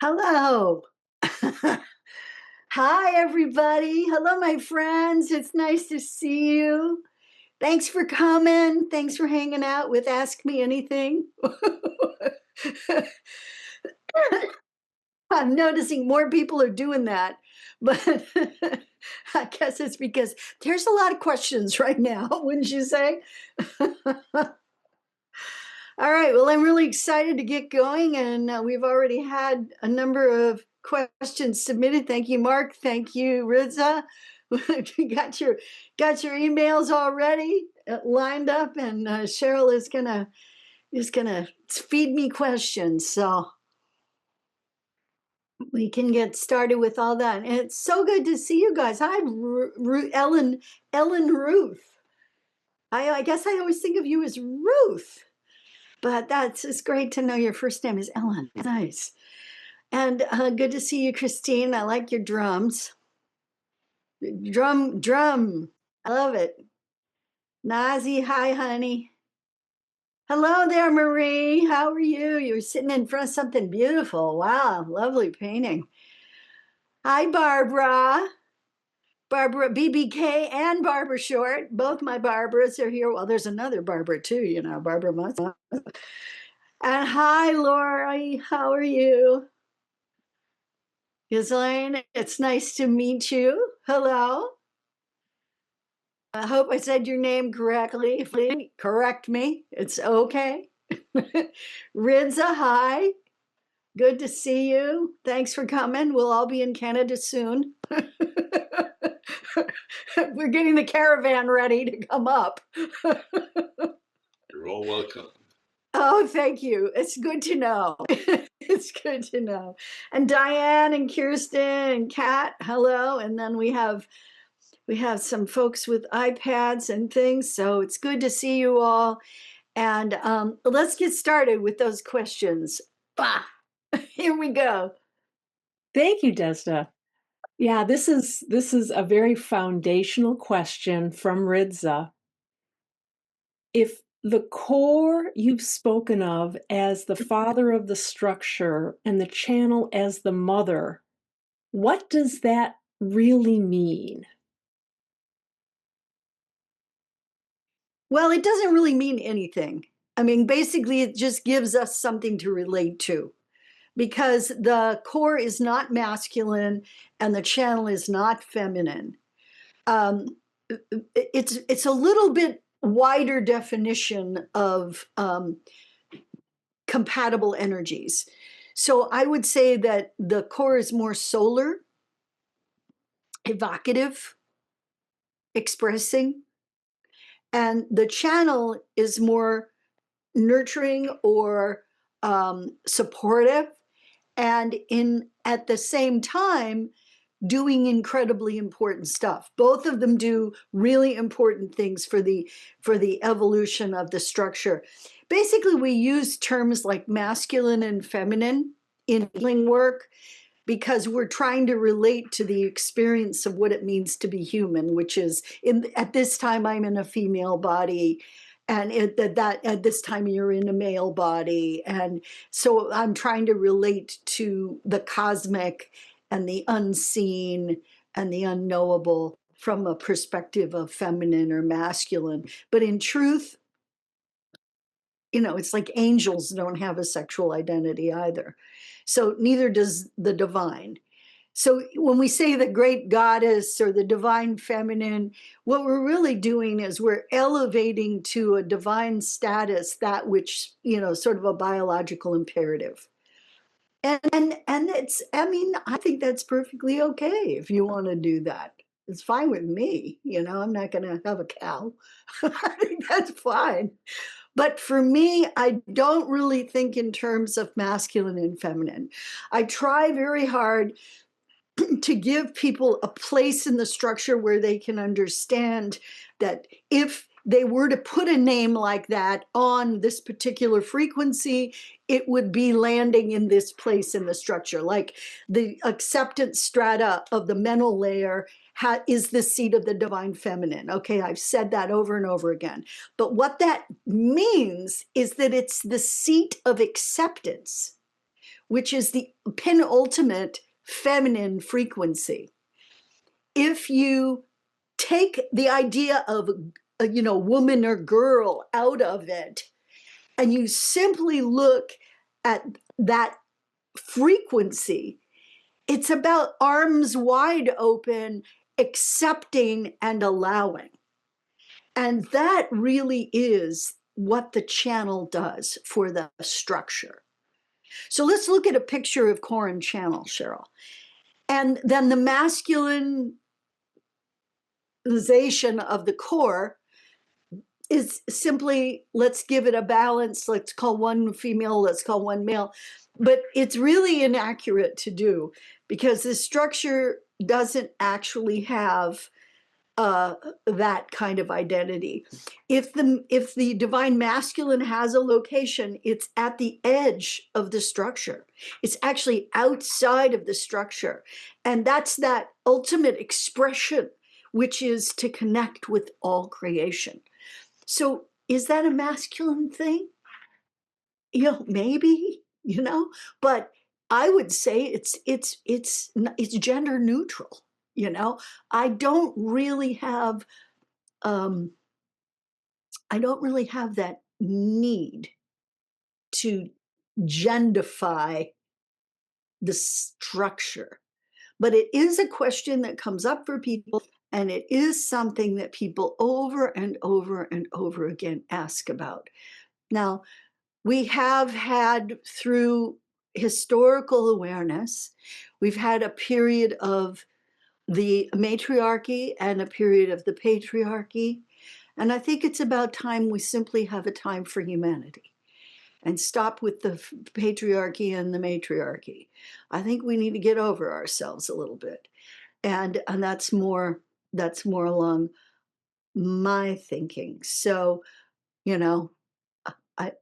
Hello. Hi, everybody. Hello, my friends. It's nice to see you. Thanks for coming. Thanks for hanging out with Ask Me Anything. I'm noticing more people are doing that, but I guess it's because there's a lot of questions right now, wouldn't you say? All right. Well, I'm really excited to get going, and we've already had a number of questions submitted. Thank you, Mark. Thank you, Riza. got your emails already lined up, and Cheryl is gonna feed me questions, so we can get started with all that. And it's so good to see you guys. Hi, Ellen Ruth. I guess I always think of you as Ruth. But it's great to know your first name is Ellen. Nice. And good to see you, Christine. I like your drums. Drum. I love it. Nazi, hi, honey. Hello there, Marie. How are you? You're sitting in front of something beautiful. Wow, lovely painting. Hi, Barbara. Barbara BBK and Barbara Short. Both my Barbaras are here. Well, there's another Barbara too, Barbara Must. And hi, Lori. How are you? Ghislaine, it's nice to meet you. Hello. I hope I said your name correctly. If you didn't, correct me. It's okay. Ridza, hi. Good to see you. Thanks for coming. We'll all be in Canada soon. We're getting the caravan ready to come up. You're all welcome. Oh, thank you. It's good to know. It's good to know. And Diane and Kirsten and Kat, hello. And then we have some folks with iPads and things, so it's good to see you all. And let's get started with those questions. Bah! Here we go. Thank you, Desda. Yeah, this is a very foundational question from Ridza. If the core you've spoken of as the father of the structure and the channel as the mother, what does that really mean? Well, it doesn't really mean anything. I mean, basically, it just gives us something to relate to because the core is not masculine and the channel is not feminine. It's a little bit wider definition of compatible energies. So I would say that the core is more solar, evocative, expressing, and the channel is more nurturing or supportive, and in at the same time doing incredibly important stuff. Both of them do really important things for the evolution of the structure. Basically, we use terms like masculine and feminine in healing work because we're trying to relate to the experience of what it means to be human, which is at this time I'm in a female body, and at this time you're in a male body, and so I'm trying to relate to the cosmic and the unseen and the unknowable from a perspective of feminine or masculine. But in truth, it's like angels don't have a sexual identity either. So neither does the divine. So when we say the great goddess or the divine feminine, what we're really doing is we're elevating to a divine status that which, sort of a biological imperative. And it's, I mean, I think that's perfectly okay if you want to do that. It's fine with me. I'm not going to have a cow. I think that's fine. But for me, I don't really think in terms of masculine and feminine. I try very hard to give people a place in the structure where they can understand that if they were to put a name like that on this particular frequency, it would be landing in this place in the structure. Like the acceptance strata of the mental layer is the seat of the divine feminine. Okay, I've said that over and over again. But what that means is that it's the seat of acceptance, which is the penultimate feminine frequency. If you take the idea of woman or girl out of it, and you simply look at that frequency, it's about arms wide open, accepting and allowing. And that really is what the channel does for the structure. So let's look at a picture of core and channel, Cheryl. And then the masculinization of the core is simply, let's give it a balance. Let's call one female, let's call one male. But it's really inaccurate to do, because the structure doesn't actually have that kind of identity. If the divine masculine has a location, it's at the edge of the structure. It's actually outside of the structure. And that's that ultimate expression, which is to connect with all creation. So is that a masculine thing? Maybe, but I would say it's gender neutral. I don't really have um, I don't really have that need to gendify the structure. But it is a question that comes up for people, and it is something that people over and over and over again ask about. Now, we have had, through historical awareness, we've had a period of the matriarchy and a period of the patriarchy. And I think it's about time we simply have a time for humanity and stop with the patriarchy and the matriarchy. I think we need to get over ourselves a little bit. And that's more along my thinking. So, you know,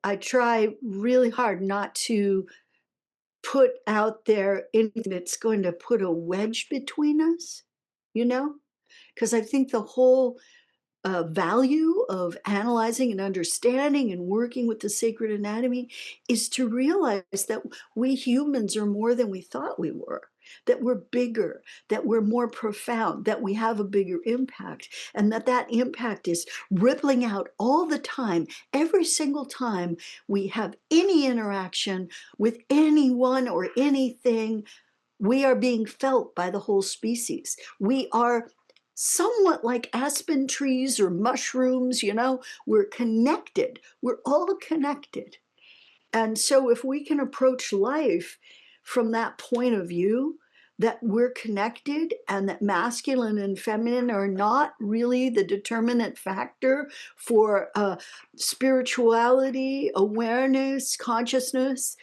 I try really hard not to put out there anything that's going to put a wedge between us, you know, because I think the whole value of analyzing and understanding and working with the sacred anatomy is to realize that we humans are more than we thought we were, that we're bigger, that we're more profound, that we have a bigger impact, and that impact is rippling out all the time, every single time we have any interaction with anyone or anything. We are being felt by the whole species. We are somewhat like aspen trees or mushrooms, we're connected. We're all connected. And so if we can approach life from that point of view, that we're connected and that masculine and feminine are not really the determinant factor for spirituality, awareness, consciousness,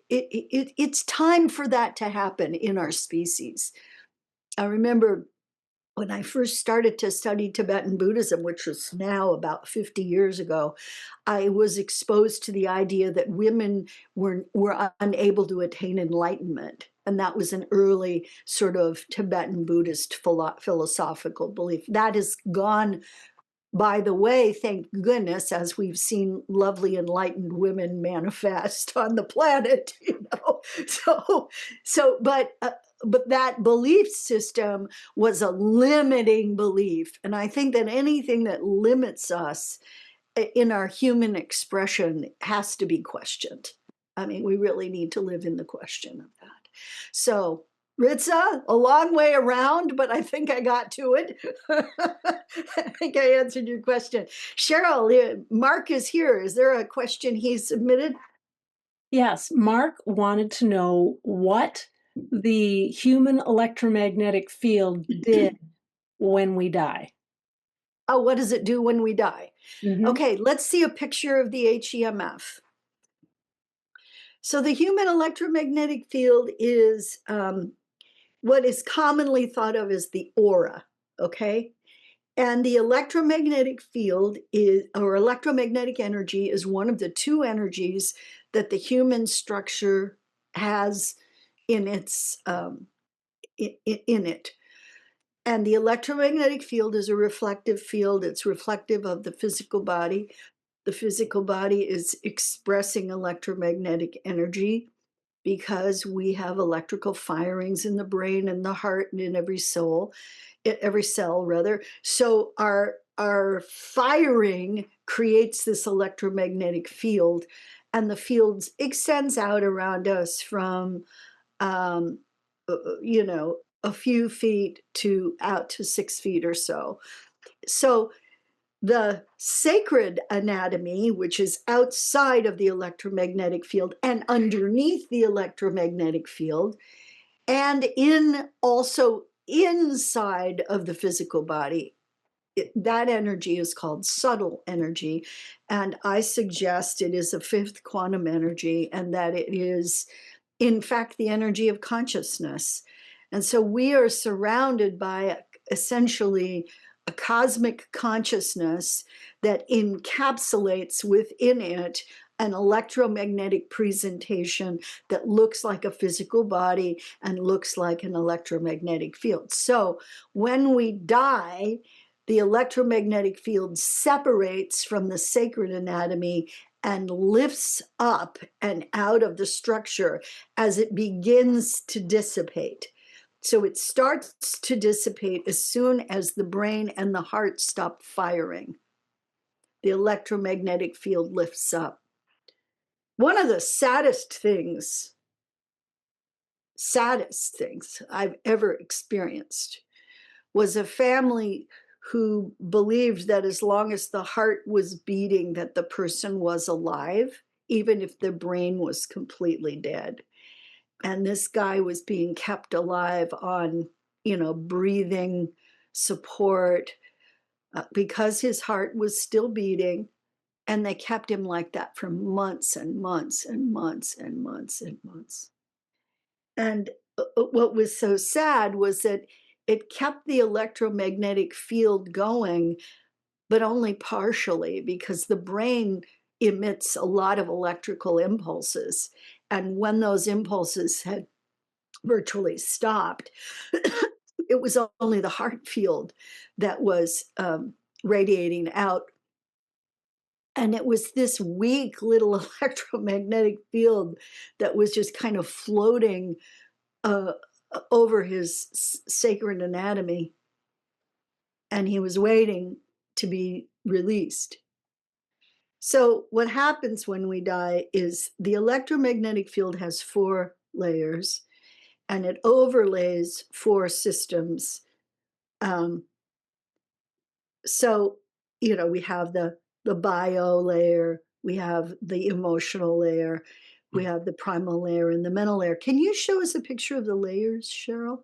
it's time for that to happen in our species. I remember when I first started to study Tibetan Buddhism, which was now about 50 years ago, I was exposed to the idea that women were unable to attain enlightenment. And that was an early sort of Tibetan Buddhist philosophical belief. That has gone by the way, thank goodness, as we've seen lovely enlightened women manifest on the planet, but that belief system was a limiting belief. And I think that anything that limits us in our human expression has to be questioned. I mean, we really need to live in the question of that. So, Ritza, a long way around, but I think I got to it. I think I answered your question. Cheryl, Mark is here. Is there a question he submitted? Yes, Mark wanted to know what the human electromagnetic field did when we die. Oh, what does it do when we die? Mhm. Okay, let's see a picture of the HEMF. So the human electromagnetic field is what is commonly thought of as the aura, okay? And the electromagnetic field is, or electromagnetic energy, is one of the two energies that the human structure has in its in it. And the electromagnetic field is a reflective field. It's reflective of the physical body. The physical body is expressing electromagnetic energy. because we have electrical firings in the brain and the heart and in every cell rather. So our firing creates this electromagnetic field, and the field extends out around us from um, a few feet to out to 6 feet or so. So the sacred anatomy, which is outside of the electromagnetic field and underneath the electromagnetic field, and in also inside of the physical body, that energy is called subtle energy. And I suggest it is a fifth quantum energy, and that it is, in fact, the energy of consciousness. And so we are surrounded by essentially a cosmic consciousness that encapsulates within it an electromagnetic presentation that looks like a physical body and looks like an electromagnetic field. So when we die, the electromagnetic field separates from the sacred anatomy and lifts up and out of the structure as it begins to dissipate. So it starts to dissipate as soon as the brain and the heart stop firing. The electromagnetic field lifts up. One of the saddest things I've ever experienced was a family who believed that as long as the heart was beating, that the person was alive, even if the brain was completely dead. And this guy was being kept alive on, breathing support because his heart was still beating. And they kept him like that for months and months and months and months and months. And what was so sad was that it kept the electromagnetic field going, but only partially, because the brain emits a lot of electrical impulses. And when those impulses had virtually stopped, it was only the heart field that was radiating out. And it was this weak little electromagnetic field that was just kind of floating uh, over his sacred anatomy. And he was waiting to be released. So, what happens when we die is the electromagnetic field has 4 layers, and it overlays 4 systems. Um, so, we have the bio layer, we have the emotional layer, we have the primal layer, and the mental layer. Can you show us a picture of the layers, Cheryl?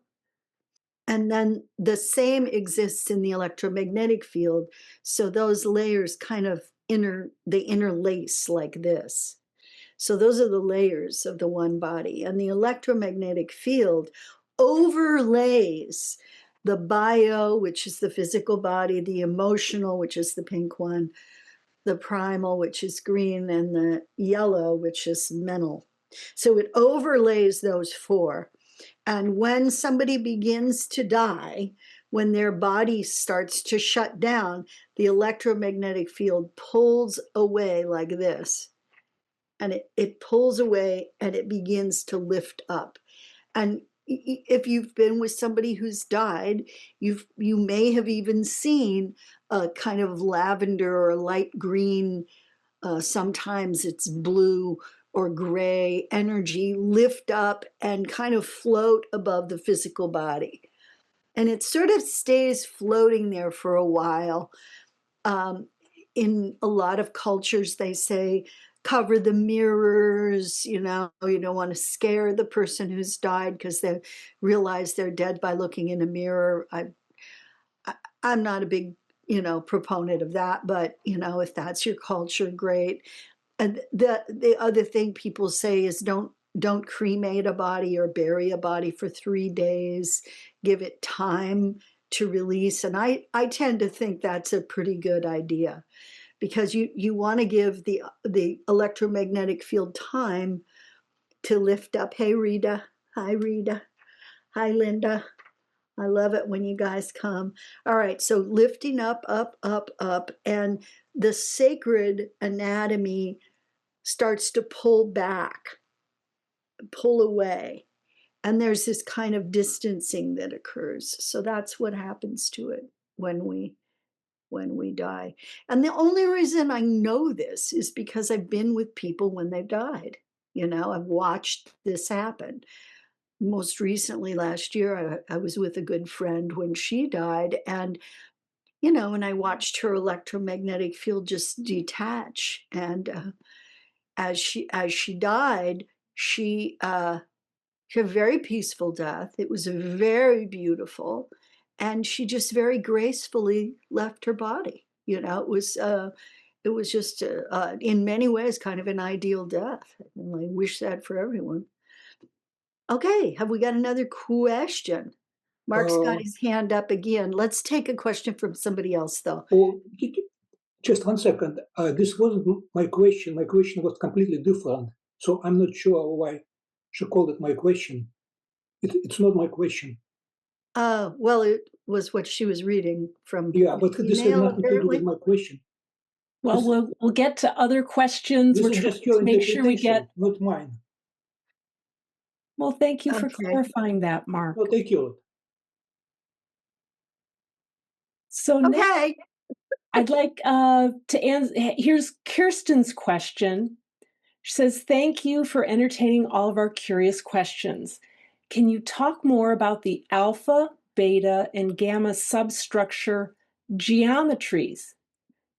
And then the same exists in the electromagnetic field. So those layers kind of they interlace like this. So those are the layers of the one body. And the electromagnetic field overlays the bio, which is the physical body, the emotional, which is the pink one, the primal, which is green, and the yellow, which is mental. So it overlays those 4. And when somebody begins to die, when their body starts to shut down, the electromagnetic field pulls away like this. And it pulls away and it begins to lift up. And if you've been with somebody who's died, you may have even seen a kind of lavender or light green, sometimes it's blue or gray energy lift up and kind of float above the physical body. And it sort of stays floating there for a while. Um, in a lot of cultures, they say, cover the mirrors, you don't want to scare the person who's died because they realize they're dead by looking in a mirror. I'm not a big, proponent of that, but, if that's your culture, great. And the other thing people say is don't cremate a body or bury a body for 3 days. Give it time to release. And I tend to think that's a pretty good idea, because you want to give the electromagnetic field time to lift up. Hey, Rita. Hi, Rita. Hi, Linda. I love it when you guys come. All right, so lifting up, up, up, up, and the sacred anatomy starts to pull back. pull away. And there's this kind of distancing that occurs. So that's what happens to it when we die. And the only reason I know this is because I've been with people when they've died. I've watched this happen. Most recently last year, I was with a good friend when she died, and I watched her electromagnetic field just detach. And as she died, she had a very peaceful death. It was very beautiful, and she just very gracefully left her body. It was just in many ways kind of an ideal death, and I wish that for everyone. Okay, have we got another question? Mark's got Uh, his hand up again. Let's take a question from somebody else, though. or just 1 second. This wasn't my question. My question was completely different. So I'm not sure why she called it my question. It's not my question. Well, it was what she was reading from Yeah, the but this has email, nothing to do with apparently. my question. Well, This we'll get to other questions. this We're is trying just to your make sure we get. interpretation, not mine. Well, thank you for Okay. clarifying that, No, Mark. thank you. So now Okay. I'd like to answer. Here's Kirsten's question. She says, "Thank you for entertaining all of our curious questions. Can you talk more about the alpha, beta, and gamma substructure geometries?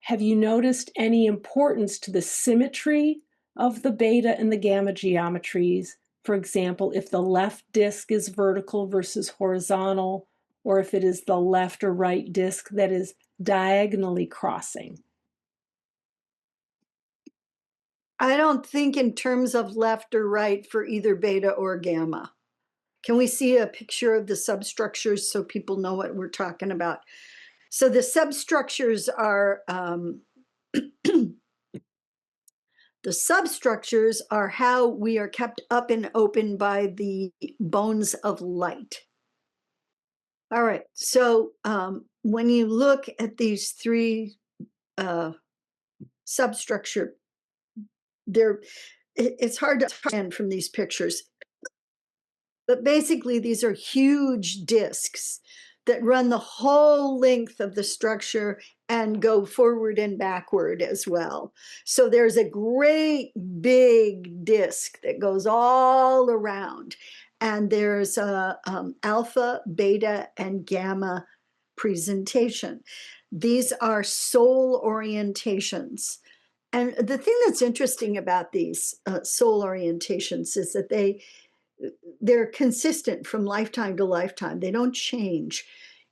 Have you noticed any importance to the symmetry of the beta and the gamma geometries? For example, if the left disk is vertical versus horizontal, or if it is the left or right disk that is diagonally crossing?" I don't think in terms of left or right for either beta or gamma. Can we see a picture of the substructures so people know what we're talking about? So the substructures are the substructures are how we are kept up and open by the bones of light. All right. So when you look at these three substructure, it's hard to understand from these pictures. But basically, these are huge disks that run the whole length of the structure and go forward and backward as well. So there's a great big disk that goes all around. And there's a alpha, beta, and gamma presentation. These are soul orientations. And the thing that's interesting about these soul orientations is that they're consistent from lifetime to lifetime. They don't change.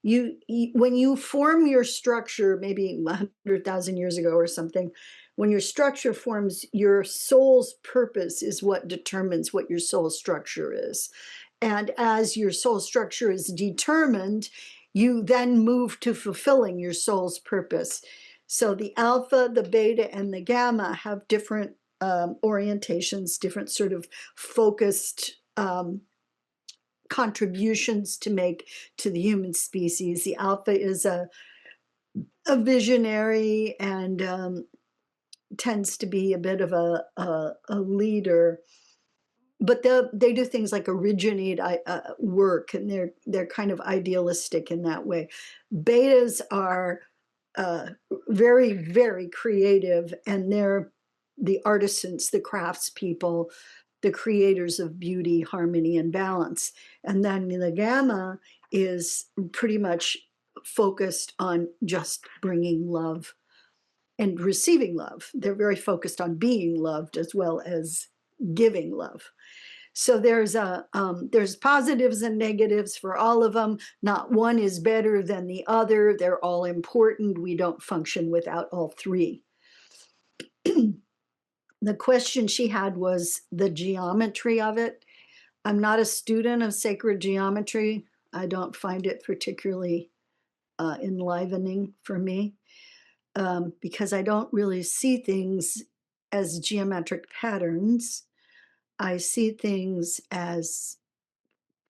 When you form your structure, maybe 100,000 years ago or something, when your structure forms, your soul's purpose is what determines what your soul structure is. And as your soul structure is determined, you then move to fulfilling your soul's purpose. So the alpha, the beta, and the gamma have different orientations, different sort of focused contributions to make to the human species. The alpha is a visionary and tends to be a bit of a leader, but they do things like originate work, and they're kind of idealistic in that way. Betas are uh, very, very creative, and they're the artisans, the craftspeople, the creators of beauty, harmony, and balance. And then the gamma is pretty much focused on just bringing love and receiving love. They're very focused on being loved as well as giving love. So there's positives and negatives for all of them. Not one is better than the other. They're all important. We don't function without all three. The question she had was the geometry of it. I'm not a student of sacred geometry. I don't find it particularly enlivening for me, because I don't really see things as geometric patterns. I see things as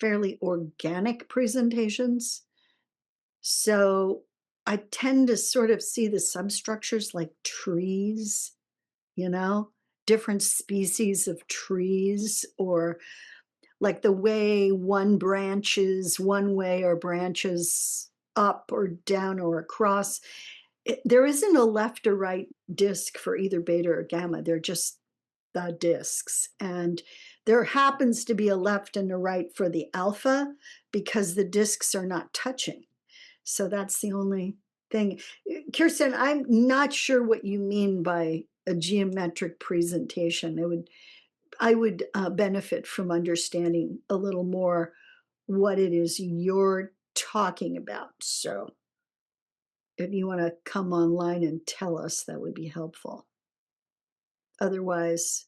fairly organic presentations. So I tend to sort of see the substructures like trees, you know, different species of trees, or like the way one branches one way or branches up or down or across. There isn't a left or right disc for either beta or gamma. They're just the discs. And there happens to be a left and a right for the alpha because the discs are not touching. So that's the only thing. Kirsten, I'm not sure what you mean by a geometric presentation. I would benefit from understanding a little more what it is you're talking about. So if you want to come online and tell us, that would be helpful. Otherwise,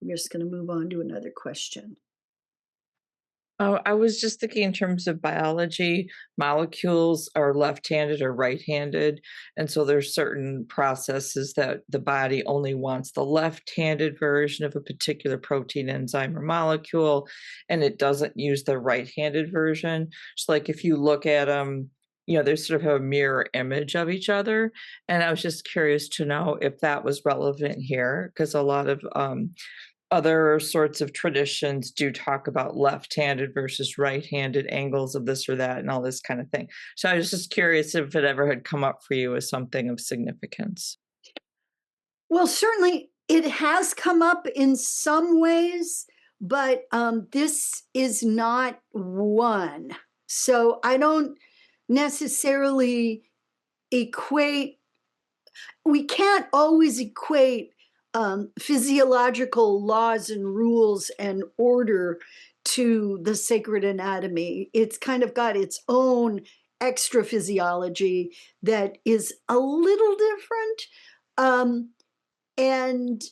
I'm just going to move on to another question. Oh, I was just thinking in terms of biology, molecules are left-handed or right-handed, and so there's certain processes that the body only wants the left-handed version of a particular protein, enzyme, or molecule, and it doesn't use the right-handed version. So, like, if you look at them, they sort of have a mirror image of each other, and I was just curious to know if that was relevant here, because a lot of other sorts of traditions do talk about left-handed versus right-handed angles of this or that and all this kind of thing. So I was just curious if it ever had come up for you as something of significance. Well, certainly it has come up in some ways, but this is not one. So I don't necessarily equate, we can't always equate physiological laws and rules and order to the sacred anatomy. It's kind of got its own extra physiology that is a little different. And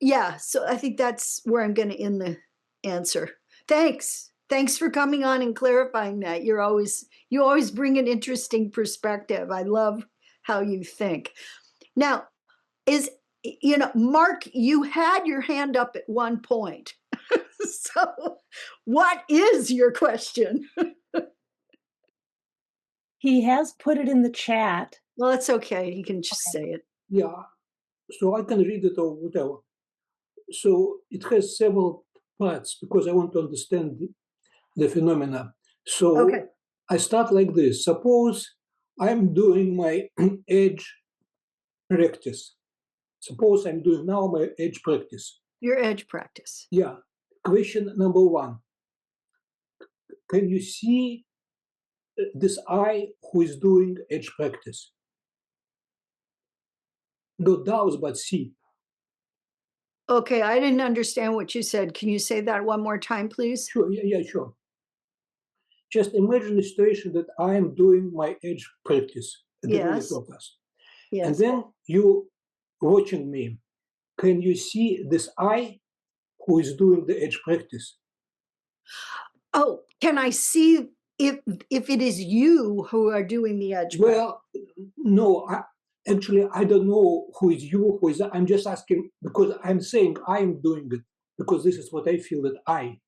yeah, so I think that's where I'm going to end the answer. Thanks for coming on and clarifying that. You always bring an interesting perspective. I love how you think. Now, Mark, you had your hand up at one point. So what is your question? He has put it in the chat. Well, it's okay. You can just say it. Yeah, so I can read it or whatever. So it has several parts because I want to understand the phenomena. So Okay. I start like this. Suppose I'm doing my edge practice. Suppose I'm doing now my edge practice. Your edge practice. Yeah. Question number one. Can you see this eye who is doing edge practice? Not doubts, but see. Okay, I didn't understand what you said. Can you say that one more time, please? Sure, yeah, sure. Just imagine a situation that I am doing my edge practice at the very Yes. focus. Yes. And then you watching me. Can you see this eye who is doing the edge practice? Oh, can I see if it is you who are doing the edge practice? Well, no, actually, I don't know who is you, who is. I'm just asking because I'm saying I am doing it because this is what I feel that I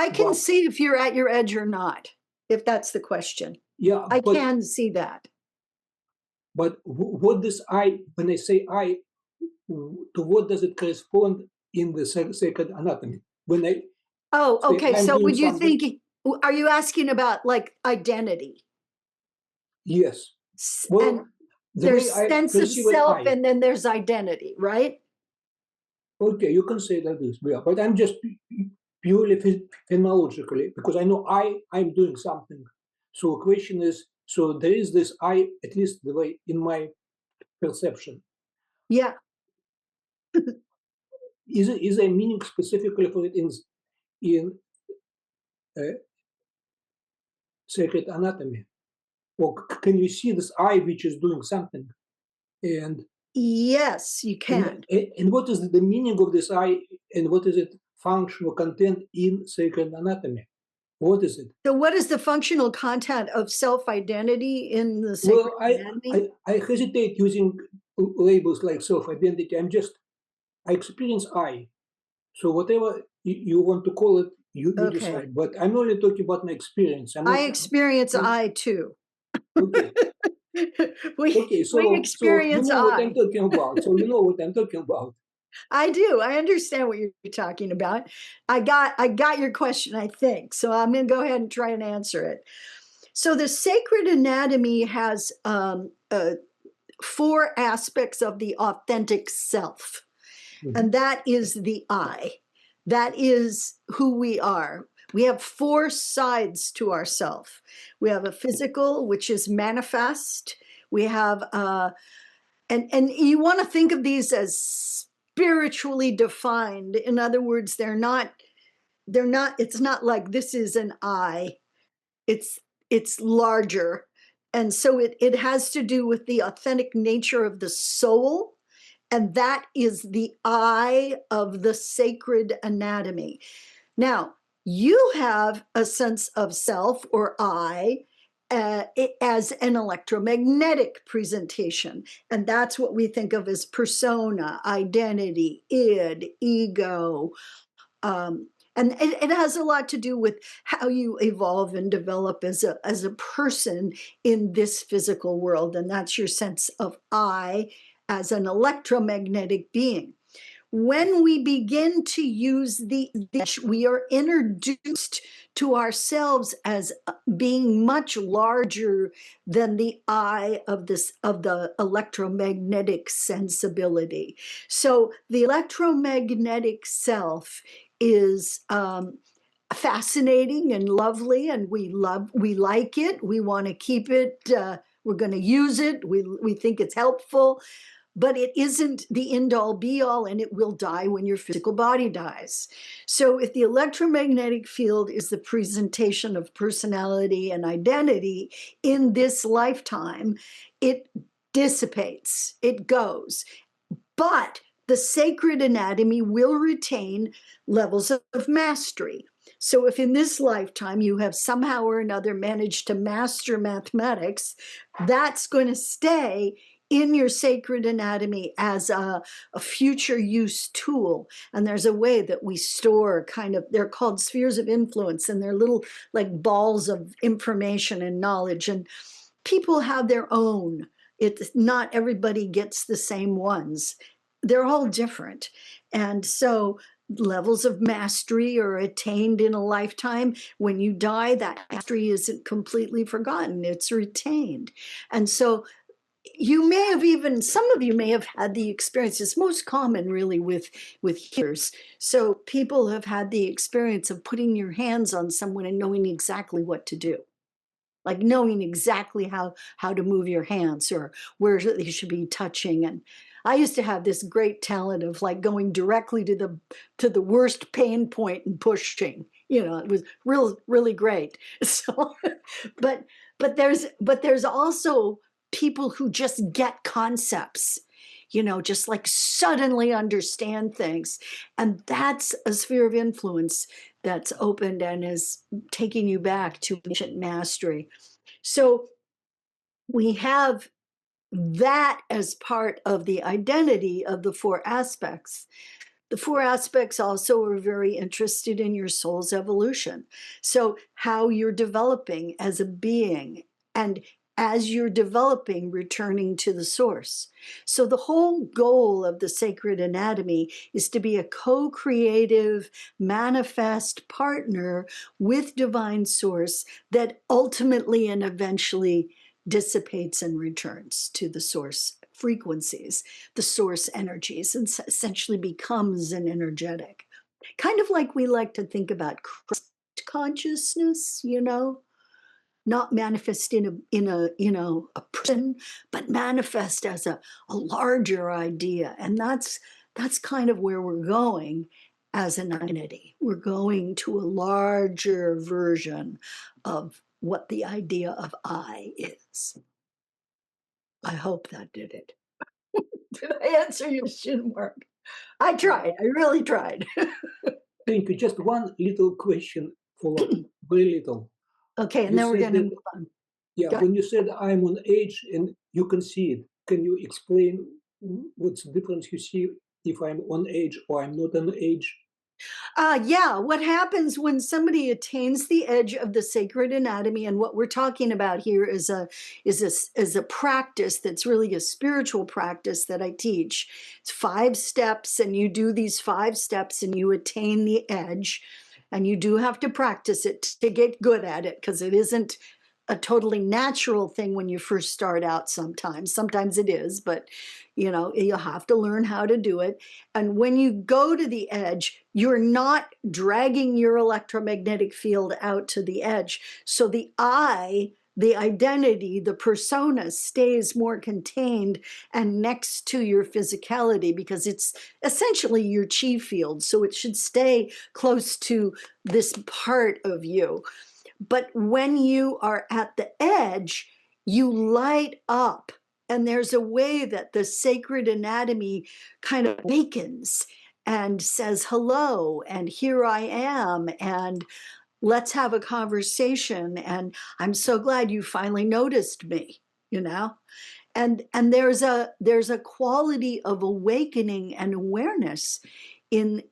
can but- see if you're at your edge or not, if that's the question. Yeah, I can see that. But what does I, when I say I, to what does it correspond in the sacred anatomy? When I Oh, say okay. I'm So doing would you something- think, are you asking about like identity? Yes. S- Well, and the there's way I sense of perceive it, self I. and then there's identity, right? Okay, you can say that this, yeah, but I'm just purely phenomenologically because I know I'm doing something. So the question is, so there is this I, at least the way in my perception. Yeah. Is there a meaning specifically for it in sacred anatomy? Or can you see this I which is doing something? And Yes, you can. and what is the meaning of this I, and what is its functional content in sacred anatomy? What is it? So what is the functional content of self-identity in the sacred Well, anatomy? I hesitate using labels like self-identity. I experience I. So whatever you want to call it, you Okay. decide. But I'm only talking about my experience. I experience I too. Okay. Okay, we so you experience know what I'm I. talking about. So you know what I'm talking about. I do. I understand what you're talking about. I got your question, I think. So I'm going to go ahead and try and answer it. So the sacred anatomy has 4 aspects of the authentic self, and that is the I. That is who we are. We have 4 sides to ourself. We have a physical, which is manifest. We have and you want to think of these as spiritually defined. In other words, it's not like this is an I. It's larger. And so it has to do with the authentic nature of the soul, and that is the I of the sacred anatomy. Now, you have a sense of self or I as an electromagnetic presentation. And that's what we think of as persona, identity, id, ego. And it has a lot to do with how you evolve and develop as a person in this physical world. And that's your sense of I as an electromagnetic being. When we begin to use we are introduced to ourselves as being much larger than the I of the electromagnetic sensibility. So the electromagnetic self is fascinating and lovely, and we like it. We want to keep it. We're going to use it. We think it's helpful, but it isn't the end all be all, and it will die when your physical body dies. So if the electromagnetic field is the presentation of personality and identity in this lifetime, it dissipates, it goes. But the sacred anatomy will retain levels of mastery. So if in this lifetime you have somehow or another managed to master mathematics, that's going to stay in your sacred anatomy as a future use tool. And there's a way that we store they're called spheres of influence, and they're little like balls of information and knowledge. And people have their own. It's not everybody gets the same ones. They're all different. And so levels of mastery are attained in a lifetime. When you die, that mastery isn't completely forgotten, it's retained. And so some of you may have had the experience. It's most common really with healers. So people have had the experience of putting your hands on someone and knowing exactly what to do, like knowing exactly how to move your hands or where they should be touching. And I used to have this great talent of like going directly to the worst pain point and pushing. It was really great. So but there's also people who just get concepts, just like suddenly understand things. And that's a sphere of influence that's opened and is taking you back to ancient mastery. So we have that as part of the identity of the 4 aspects. The 4 aspects also are very interested in your soul's evolution. So how you're developing as a being, and as you're developing, returning to the source. So the whole goal of the sacred anatomy is to be a co-creative, manifest partner with divine source that ultimately and eventually dissipates and returns to the source frequencies, the source energies, and essentially becomes an energetic. Kind of like we like to think about Christ consciousness, not manifest in a person, but manifest as a larger idea. And that's kind of where we're going as an identity. We're going to a larger version of what the idea of I is. I hope that did it. Did I answer your question, Mark? I tried. I really tried. Thank you. Just one little question, follow-up, very little. Okay, and You then we're said going to that, move on. yeah, Go when you said I'm on age and you can see it, can you explain what's the difference you see if I'm on age or I'm not on age? Yeah, what happens when somebody attains the edge of the sacred anatomy, and what we're talking about here is a practice that's really a spiritual practice that I teach. It's 5 steps, and you do these 5 steps and you attain the edge. And you do have to practice it to get good at it, because it isn't a totally natural thing when you first start out sometimes. Sometimes it is, but you know, you have to learn how to do it. And when you go to the edge, you're not dragging your electromagnetic field out to the edge. So the I, the identity, the persona stays more contained and next to your physicality, because it's essentially your chi field. So it should stay close to this part of you. But when you are at the edge, you light up. And there's a way that the sacred anatomy kind of awakens and says, hello, and here I am, and let's have a conversation. And I'm so glad you finally noticed me, you know? And there's a quality of awakening and awareness in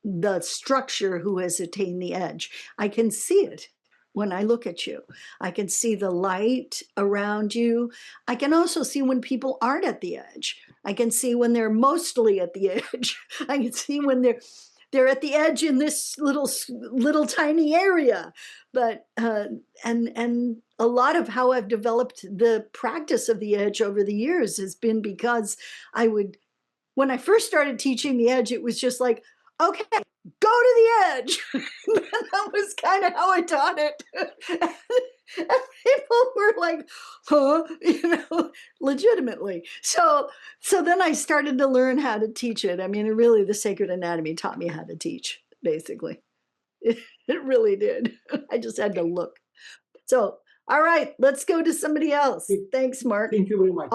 the structure who has attained the edge. I can see it when I look at you. I can see the light around you. I can also see when people aren't at the edge. I can see when they're mostly at the edge. I can see when they're at the edge in this little tiny area. But and a lot of how I've developed the practice of the edge over the years has been because when I first started teaching the edge, it was just like, okay, go to the edge. That was kind of how I taught it. And people were like, huh, legitimately. So then I started to learn how to teach it. I mean, really, the sacred anatomy taught me how to teach, basically. It really did. I just had to look. So, all right, let's go to somebody else. Thanks, Mark. Thank you very much.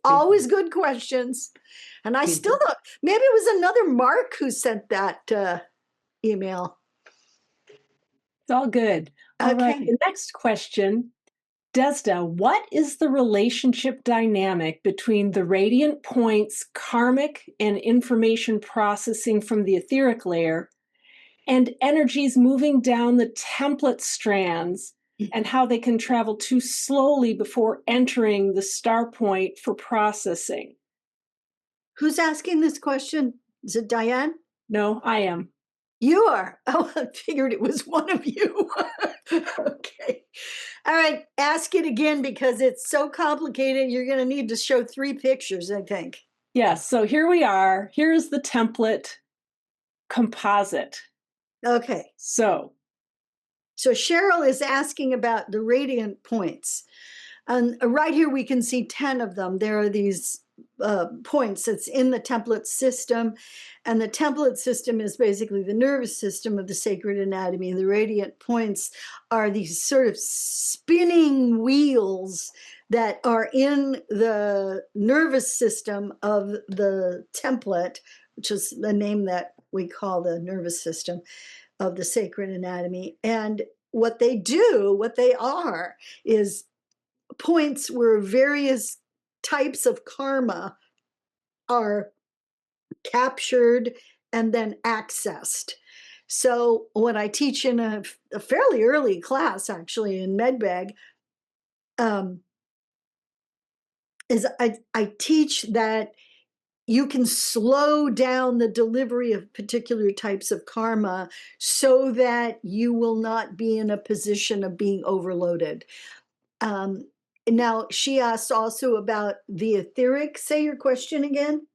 Always good questions. And I still don't, maybe it was another Mark who sent that email. It's all good. All right, Okay. the next question. Desda, what is the relationship dynamic between the radiant points, karmic and information processing from the etheric layer, and energies moving down the template strands, and how they can travel too slowly before entering the star point for processing? Who's asking this question? Is it Diane? No, I am. You are. Oh, I figured it was one of you. Okay. All right. Ask it again because it's so complicated. You're going to need to show 3 pictures, I think. Yes, so here we are. Here's the template composite. Okay. So Cheryl is asking about the radiant points. And right here we can see 10 of them. There are these points that's in the template system. And the template system is basically the nervous system of the sacred anatomy. The radiant points are these sort of spinning wheels that are in the nervous system of the template, which is the name that we call the nervous system of the sacred anatomy. And what they are is points where various types of karma are captured and then accessed. So when I teach in a fairly early class, actually in MedBag, is I teach that you can slow down the delivery of particular types of karma so that you will not be in a position of being overloaded. Now, she asked also about the etheric. Say your question again.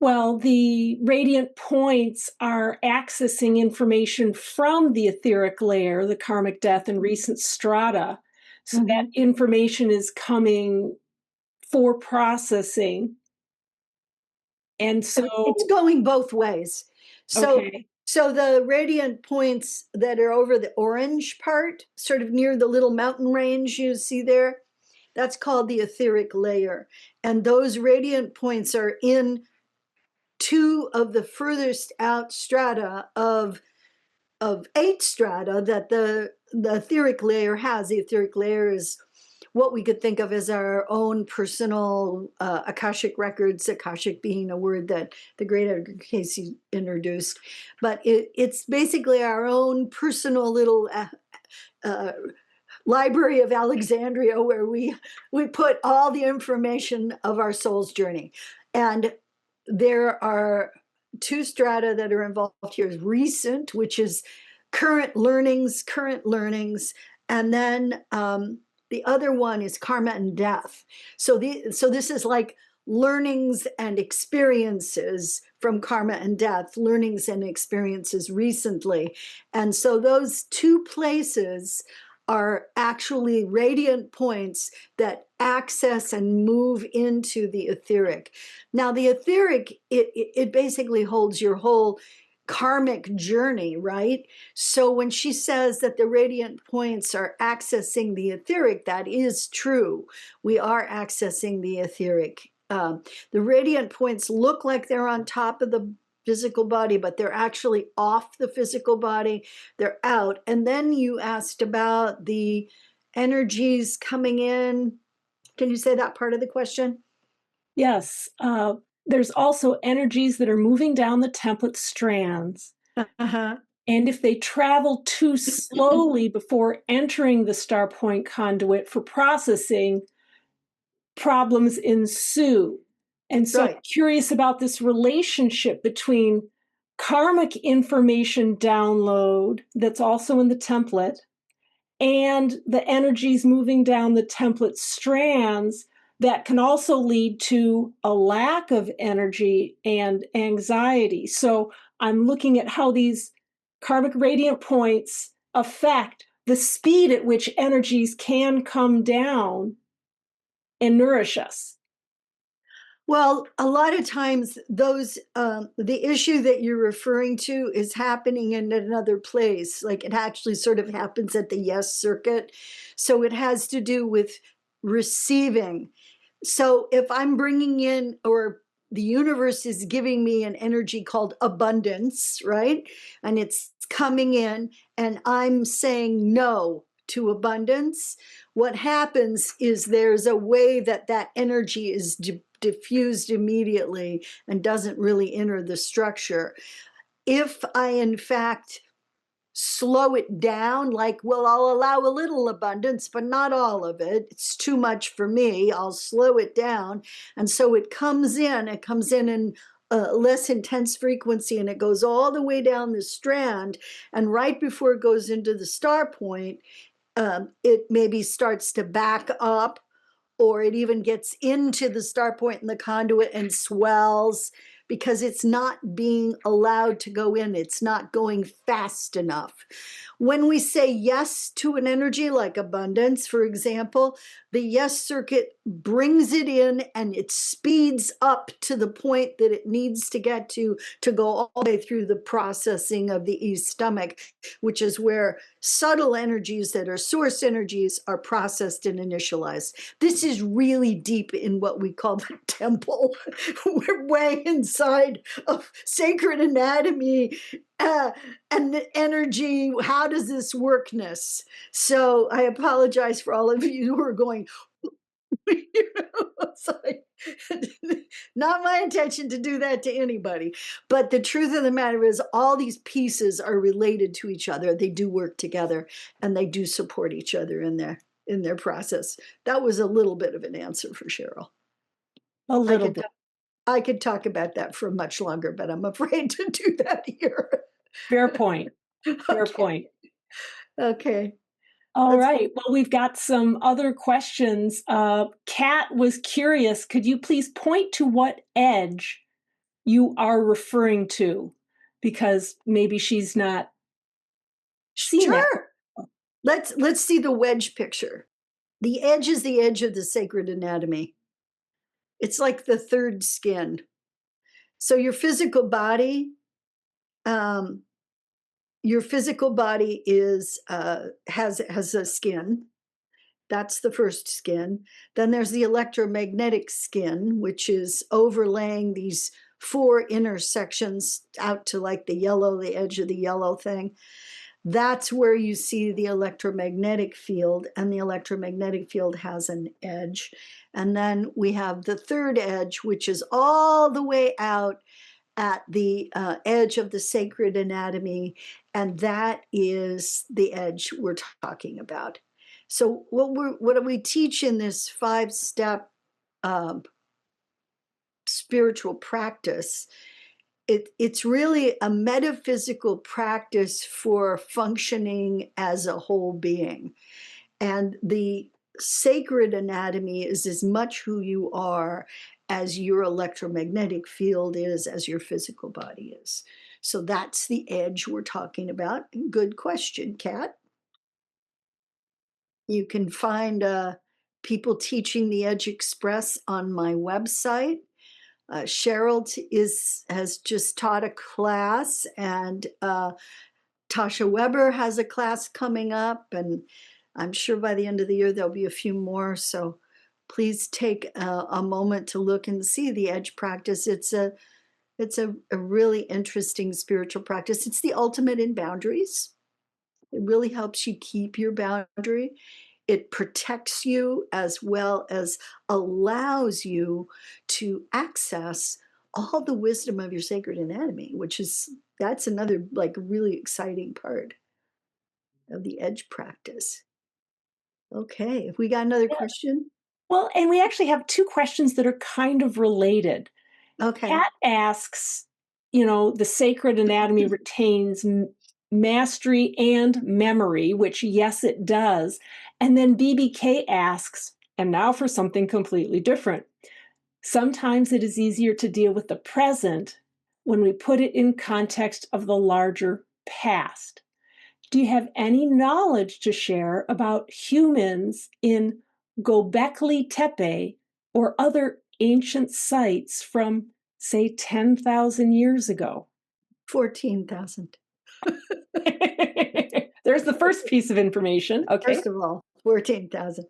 well, the radiant points are accessing information from the etheric layer, the karmic death and recent strata. So that information is coming for processing. And so it's going both ways. okay. So the radiant points that are over the orange part, sort of near the little mountain range you see there, that's called the etheric layer. And those radiant points are in 2 of the furthest out strata of 8 strata that the etheric layer has. The etheric layer is what we could think of as our own personal Akashic records, Akashic being a word that the great Edgar Casey introduced. But it's basically our own personal little Library of Alexandria, where we put all the information of our soul's journey. And there are two strata that are involved here: recent, which is current learnings, and then the other one is karma and death. So this is like learnings and experiences from karma and death, learnings and experiences recently. And so those two places are actually radiant points that access and move into the etheric. Now, the etheric, it basically holds your whole karmic journey, right? So when she says that the radiant points are accessing the etheric, that is true. We are accessing the etheric. The radiant points look like they're on top of the physical body, but they're actually off the physical body. They're out. And then you asked about the energies coming in. Can you say that part of the question? Yes. There's also energies that are moving down the template strands. Uh-huh. And if they travel too slowly before entering the star point conduit for processing, problems ensue. And so Right. I'm curious about this relationship between karmic information download that's also in the template and the energies moving down the template strands that can also lead to a lack of energy and anxiety. So I'm looking at how these karmic radiant points affect the speed at which energies can come down and nourish us. Well, a lot of times those the issue that you're referring to is happening in another place. Like it actually sort of happens at the yes circuit. So it has to do with receiving. So if I'm bringing in, or the universe is giving me an energy called abundance, right? And it's coming in and I'm saying no to abundance, what happens is there's a way that that energy is diffused immediately and doesn't really enter the structure. If I, in fact, slow it down, like, well, I'll allow a little abundance, but not all of it. It's too much for me. I'll slow it down. And so it comes in a less intense frequency, and it goes all the way down the strand. And right before it goes into the star point, it maybe starts to back up, or it even gets into the star point in the conduit and swells because it's not being allowed to go in. It's not going fast enough. When we say yes to an energy like abundance, for example, the yes circuit brings it in and it speeds up to the point that it needs to get to go all the way through the processing of the East stomach, which is where subtle energies that are source energies are processed and initialized. This is really deep in what we call the temple. We're way inside of sacred anatomy and the energy. How does this workness? So I apologize for all of you who are going, it's like, not my intention to do that to anybody. But the truth of the matter is, all these pieces are related to each other. They do work together, and they do support each other in their process. That was a little bit of an answer for Cheryl. A little bit. I could talk about that for much longer, but I'm afraid to do that here. Fair point. Fair Okay. point. Okay. All right. Well, we've got some other questions. Kat was curious. Could you please point to what edge you are referring to? Because maybe she's not seen that. Sure. Let's see the wedge picture. The edge is the edge of the sacred anatomy. It's like the third skin. So your physical body is has a skin. That's the first skin. Then there's the electromagnetic skin, which is overlaying these four intersections out to like the edge of the yellow thing. That's where you see the electromagnetic field, and the electromagnetic field has an edge. And then we have the third edge, which is all the way out at the edge of the sacred anatomy, and that is the edge we're talking about. So what we teach in this 5-step spiritual practice, it's really a metaphysical practice for functioning as a whole being. And the sacred anatomy is as much who you are as your electromagnetic field is, as your physical body is. So that's the edge we're talking about. Good question, Kat. You can find people teaching the Edge Express on my website. Cheryl has just taught a class, and Tasha Weber has a class coming up, and I'm sure by the end of the year there'll be a few more. So please take a moment to look and see the Edge practice. It's a really interesting spiritual practice. It's the ultimate in boundaries. It really helps you keep your boundary. It protects you as well as allows you to access all the wisdom of your sacred anatomy, that's another like really exciting part of the Edge practice. Okay, we got another question? Well, and we actually have 2 questions that are kind of related. Okay. Kat asks, the sacred anatomy retains mastery and memory, which yes, it does. And then BBK asks, and now for something completely different. Sometimes it is easier to deal with the present when we put it in context of the larger past. Do you have any knowledge to share about humans in Göbekli Tepe or other ancient sites from, say, 10,000 years ago? 14,000. There's the first piece of information. Okay. First of all, 14,000.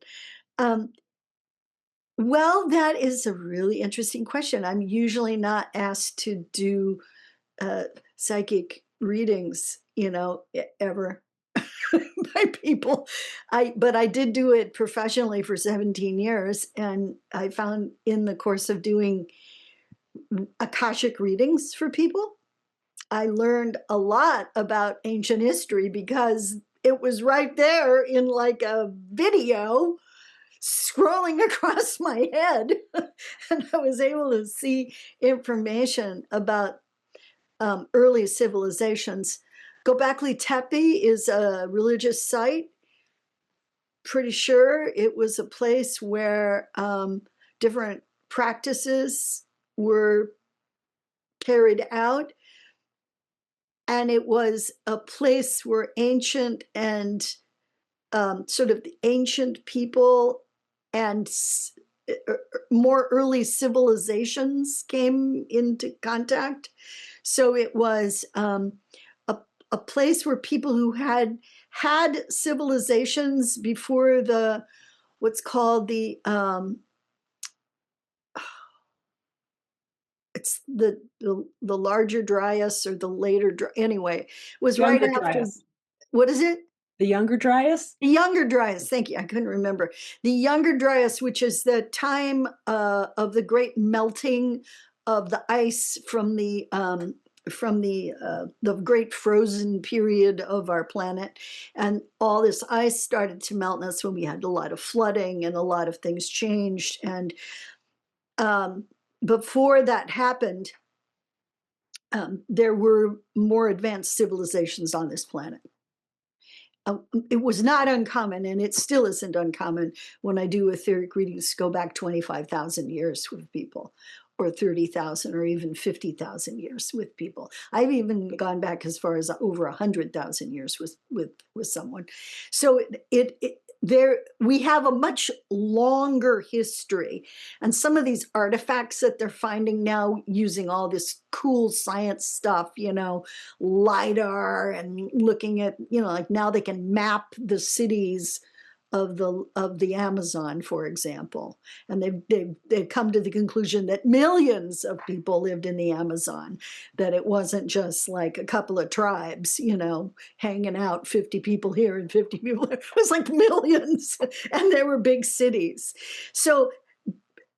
Well, that is a really interesting question. I'm usually not asked to do psychic readings, ever by people. But I did do it professionally for 17 years, and I found in the course of doing Akashic readings for people, I learned a lot about ancient history because it was right there in like a video scrolling across my head. And I was able to see information about early civilizations. Göbekli Tepe is a religious site. Pretty sure it was a place where different practices were carried out. And it was a place where ancient and sort of the ancient people and more early civilizations came into contact. So it was a place where people who had civilizations before what's called it's the larger Dryas or the later anyway, was Younger right after. Dryas. What is it? The Younger Dryas? The Younger Dryas, thank you. I couldn't remember. The Younger Dryas, which is the time of the great melting of the ice from the great frozen period of our planet, and all this ice started to melt. And that's when we had a lot of flooding and a lot of things changed. And before that happened, there were more advanced civilizations on this planet. It was not uncommon, and it still isn't uncommon when I do etheric readings, go back 25,000 years with people, or 30,000, or even 50,000 years with people. I've even gone back as far as over 100,000 years with someone. So we have a much longer history, and some of these artifacts that they're finding now using all this cool science stuff, LIDAR, and looking at, like now they can map the cities of the Amazon, for example, and they've come to the conclusion that millions of people lived in the Amazon, that it wasn't just like a couple of tribes, hanging out, 50 people here and 50 people there. It was like millions, and there were big cities. So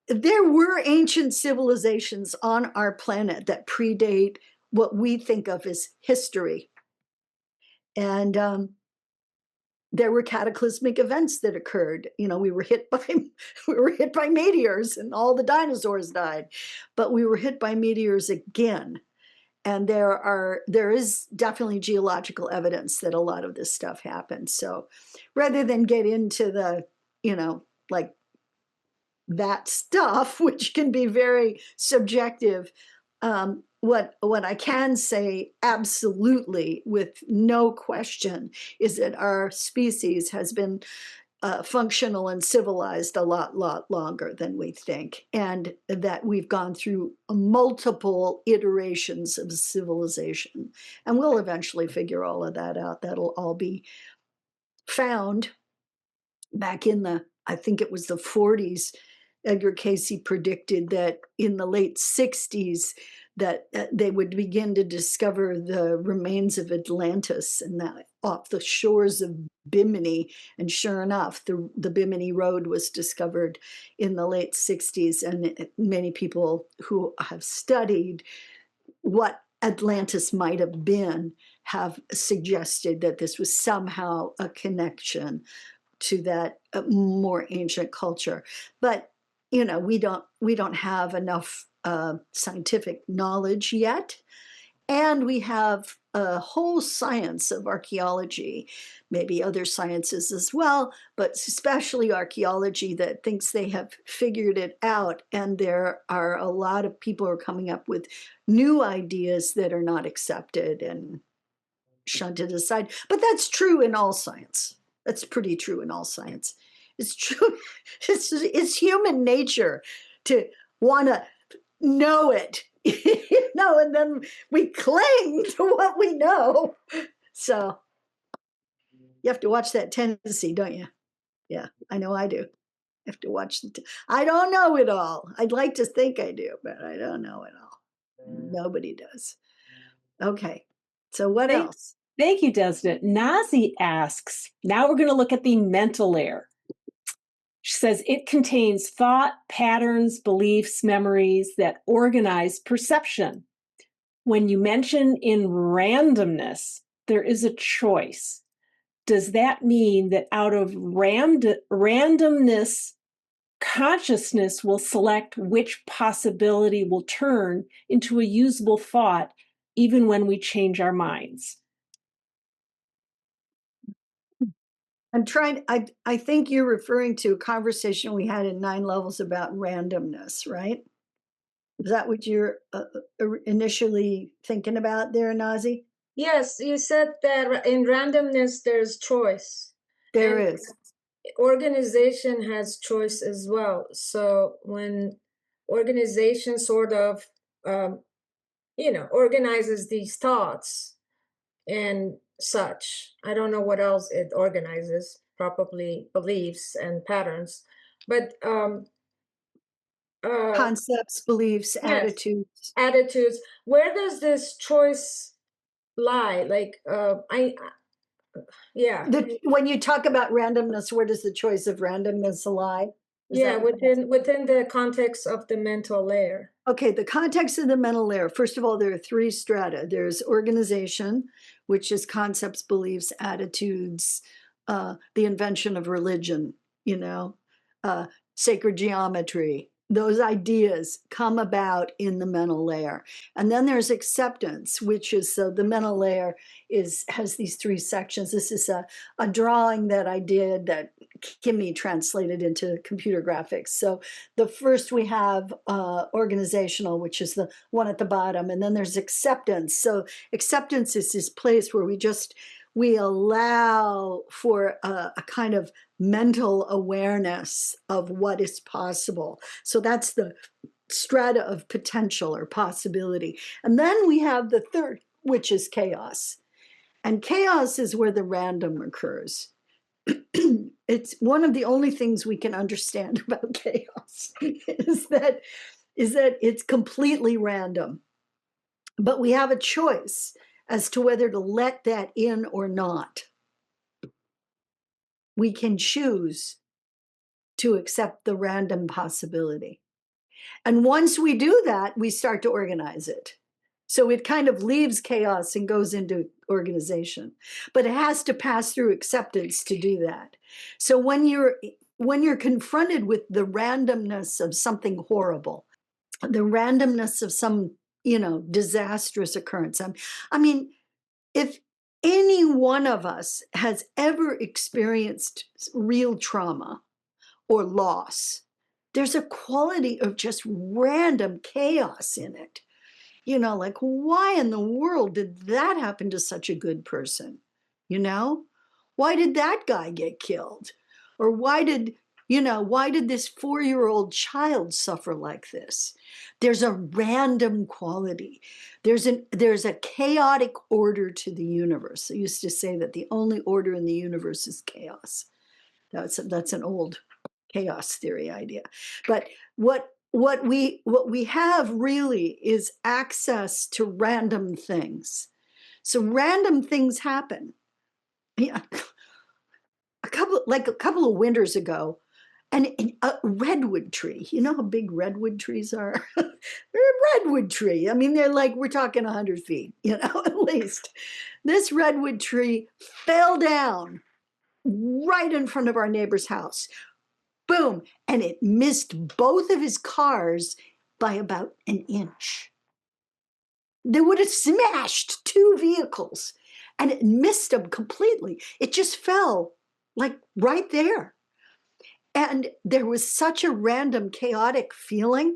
there were ancient civilizations on our planet that predate what we think of as history. And there were cataclysmic events that occurred. We were hit by meteors, and all the dinosaurs died. But we were hit by meteors again. And there is definitely geological evidence that a lot of this stuff happened. So rather than get into the, like that stuff, which can be very subjective, what I can say absolutely with no question is that our species has been functional and civilized a lot longer than we think, and that we've gone through multiple iterations of civilization, and we'll eventually figure all of that out. That'll all be found. Back in I think it was the 40s, Edgar Cayce predicted that in the late 60s that they would begin to discover the remains of Atlantis and that off the shores of Bimini. And sure enough, the Bimini Road was discovered in the late 60s. And many people who have studied what Atlantis might have been have suggested that this was somehow a connection to that more ancient culture. But we don't have enough scientific knowledge yet, and we have a whole science of archaeology, maybe other sciences as well, but especially archaeology, that thinks they have figured it out. And there are a lot of people who are coming up with new ideas that are not accepted and shunted aside. But that's true in all science. That's pretty true in all science. It's true. It's human nature to want to know it, and then we cling to what we know. So you have to watch that tendency, don't you? Yeah, I know I do. You have to watch I don't know it all. I'd like to think I do, but I don't know it all. Nobody does. Okay. So what else? Thank you, Desda. Nazi asks, now we're going to look at the mental layer. She says it contains thought, patterns, beliefs, memories that organize perception. When you mention in randomness, there is a choice. Does that mean that out of randomness, consciousness will select which possibility will turn into a usable thought, even when we change our minds? I think you're referring to a conversation we had in 9 Levels about randomness, right? Is that what you're initially thinking about there, Nazi? Yes, you said that in randomness there's choice. There And is. organization has choice as well. So when organization sort of, organizes these thoughts and such, I don't know what else it organizes, probably beliefs and patterns, but Concepts, beliefs, yes, attitudes. attitudes. Where does this choice lie? Like, yeah. When you talk about randomness, where does the choice of randomness lie? Yeah, within the context of the mental layer. Okay, the context of the mental layer. First of all, there are 3 strata. There's organization, which is concepts, beliefs, attitudes, the invention of religion, sacred geometry. Those ideas come about in the mental layer. And then there's acceptance, which is the mental layer has these 3 sections. This is a drawing that I did that Kimmy translated into computer graphics. So the first we have organizational, which is the one at the bottom, and then there's acceptance. So acceptance is this place where we allow for a kind of mental awareness of what is possible. So that's the strata of potential or possibility. And then we have the third, which is chaos. And chaos is where the random occurs. it's one of the only things we can understand about chaos is that it's completely random. But we have a choice as to whether to let that in or not. We can choose to accept the random possibility. And once we do that, we start to organize it. So it kind of leaves chaos and goes into organization. But it has to pass through acceptance to do that. So when you're confronted with the randomness of something horrible, the randomness of some, disastrous occurrence. I mean, if any one of us has ever experienced real trauma or loss, there's a quality of just random chaos in it. Like, why in the world did that happen to such a good person? Why did that guy get killed? Or why did this 4-year-old child suffer like this? There's a random quality. There's a chaotic order to the universe. I used to say that the only order in the universe is chaos. That's an old chaos theory idea. But what we have really is access to random things. So random things happen. Yeah. A couple of winters ago, and a redwood tree. You know how big redwood trees are? They're a redwood tree. I mean, they're like, we're talking 100 feet, at least. This redwood tree fell down right in front of our neighbor's house. Boom. And it missed both of his cars by about an inch. They would have smashed 2 vehicles, and it missed them completely. It just fell like right there. And there was such a random, chaotic feeling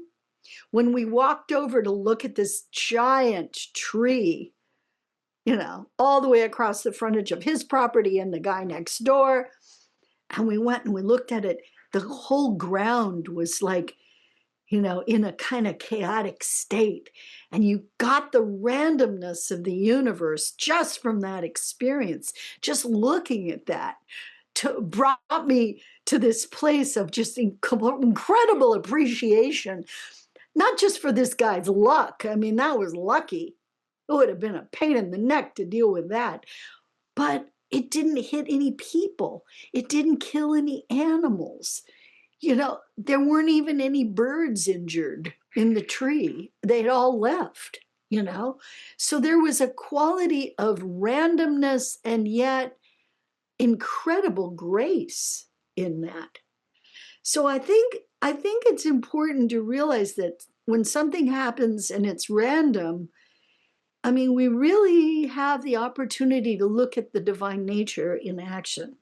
when we walked over to look at this giant tree, all the way across the frontage of his property and the guy next door. And we went and we looked at it. The whole ground was like, in a kind of chaotic state. And you got the randomness of the universe just from that experience. Just looking at that brought me to this place of just incredible appreciation, not just for this guy's luck. I mean, that was lucky. It would have been a pain in the neck to deal with that. But it didn't hit any people. It didn't kill any animals. There weren't even any birds injured in the tree. They'd all left, So there was a quality of randomness and yet incredible grace in that. So I think it's important to realize that when something happens and it's random, I mean, we really have the opportunity to look at the divine nature in action,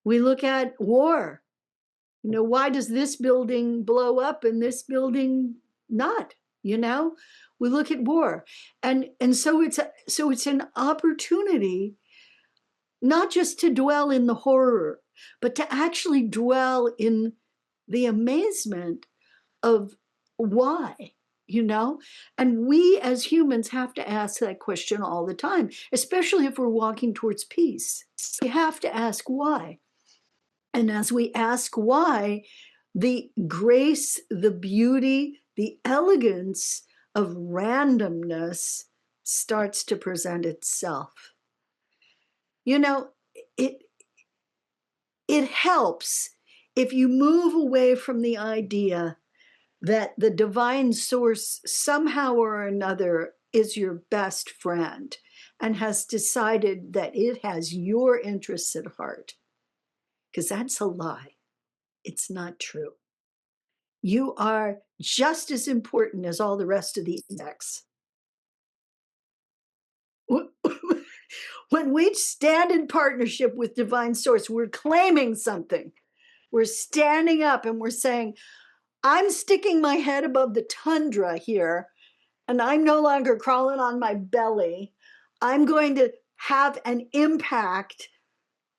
We look at war. Why does this building blow up and this building not? We look at war, and so it's an opportunity not just to dwell in the horror, but to actually dwell in the amazement of why. And we as humans have to ask that question all the time, especially if we're walking towards peace. We have to ask why. And as we ask why, the grace, the beauty, the elegance of randomness starts to present itself. It helps if you move away from the idea that the divine source somehow or another is your best friend and has decided that it has your interests at heart. Because that's a lie. It's not true. You are just as important as all the rest of the insects. When we stand in partnership with divine source, we're claiming something. We're standing up and we're saying, I'm sticking my head above the tundra here, and I'm no longer crawling on my belly. I'm going to have an impact.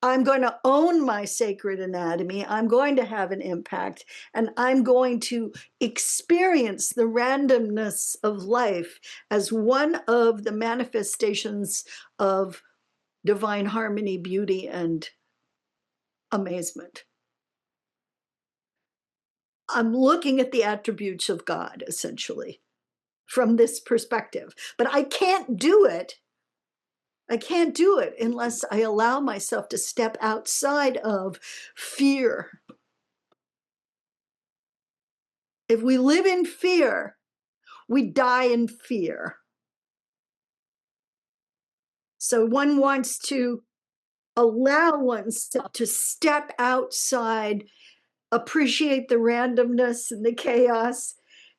I'm going to own my sacred anatomy. I'm going to have an impact, and I'm going to experience the randomness of life as one of the manifestations of divine harmony, beauty, and amazement. I'm looking at the attributes of God, essentially, from this perspective. But I can't do it. I can't do it unless I allow myself to step outside of fear. If we live in fear, we die in fear. So one wants to allow oneself to step outside, appreciate the randomness and the chaos,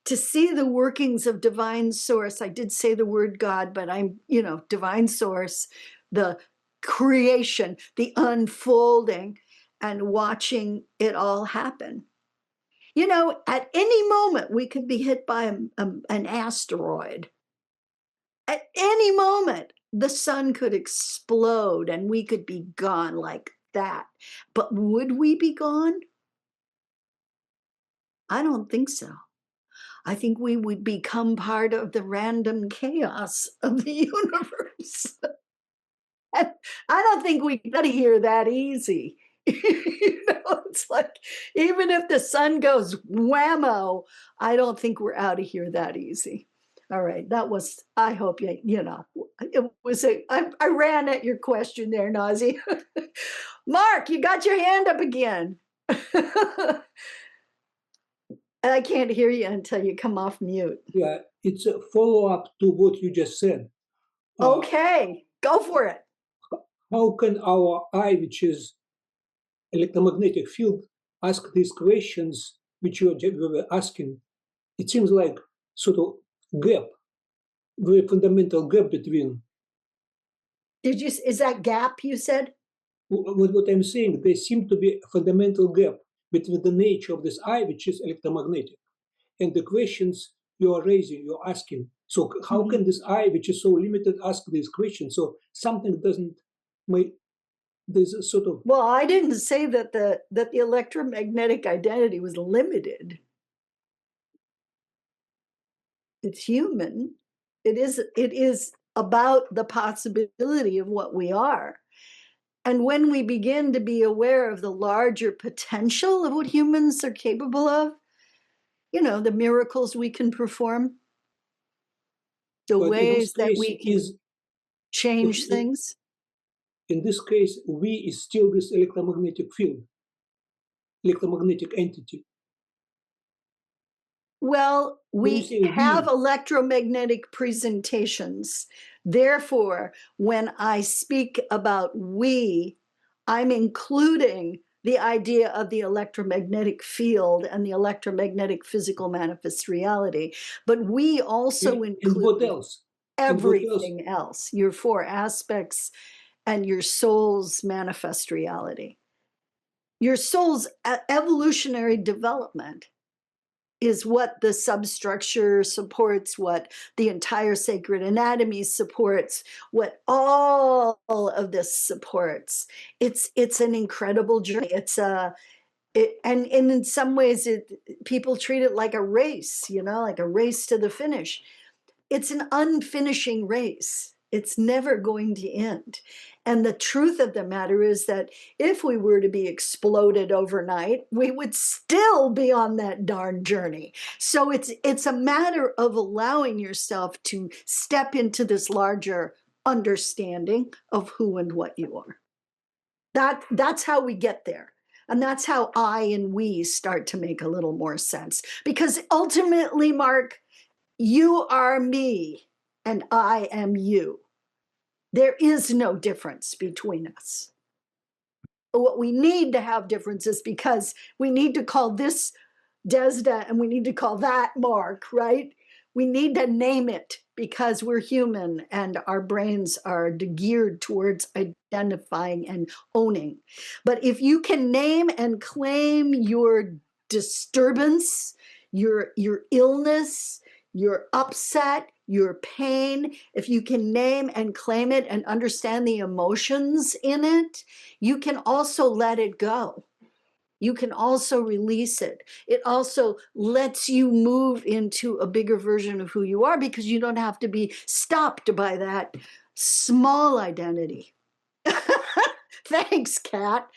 to see the workings of divine source. I did say the word God, but I'm, divine source, the creation, the unfolding, and watching it all happen. At any moment, we could be hit by an asteroid. At any moment, the sun could explode and we could be gone like that. But would we be gone? I don't think so. I think we would become part of the random chaos of the universe. And I don't think we get out of here that easy. It's like, even if the sun goes whammo, I don't think we're out of here that easy. All right, that was, I hope it was I ran at your question there, Nazi. Mark, you got your hand up again. I can't hear you until you come off mute. Yeah, it's a follow-up to what you just said. Okay, go for it. How can our eye, which is electromagnetic field, ask these questions which you were asking? It seems like sort of gap, very fundamental gap between. Is that gap you said? What I'm saying, there seems to be a fundamental gap between the nature of this eye, which is electromagnetic, and the questions you are raising, you're asking. So how can this eye, which is so limited, ask these questions? So something doesn't make. There's a sort of. Well, I didn't say that the electromagnetic identity was limited. It's human. It is about the possibility of what we are. And when we begin to be aware of the larger potential of what humans are capable of, the miracles we can perform, the ways that we can change things. In this case, we is still this electromagnetic field, electromagnetic entity. Well, we have electromagnetic presentations. Therefore, when I speak about we, I'm including the idea of the electromagnetic field and the electromagnetic physical manifest reality. But we also include what else? Everything else, your four aspects and your soul's manifest reality. Your soul's evolutionary development is what the substructure supports, what the entire sacred anatomy supports, what all of this supports. It's an incredible journey. And in some ways, people treat it like a race, like a race to the finish. It's an unfinishing race. It's never going to end. And the truth of the matter is that if we were to be exploded overnight, we would still be on that darn journey. So it's a matter of allowing yourself to step into this larger understanding of who and what you are. That's how we get there. And that's how I and we start to make a little more sense. Because ultimately, Mark, you are me and I am you. There is no difference between us. What we need to have differences because we need to call this Desda and we need to call that Mark, right? We need to name it because we're human and our brains are geared towards identifying and owning. But if you can name and claim your disturbance, your illness, your upset, your pain, if you can name and claim it and understand the emotions in it, you can also let it go. You can also release it. It also lets you move into a bigger version of who you are because you don't have to be stopped by that small identity. Thanks, Kat.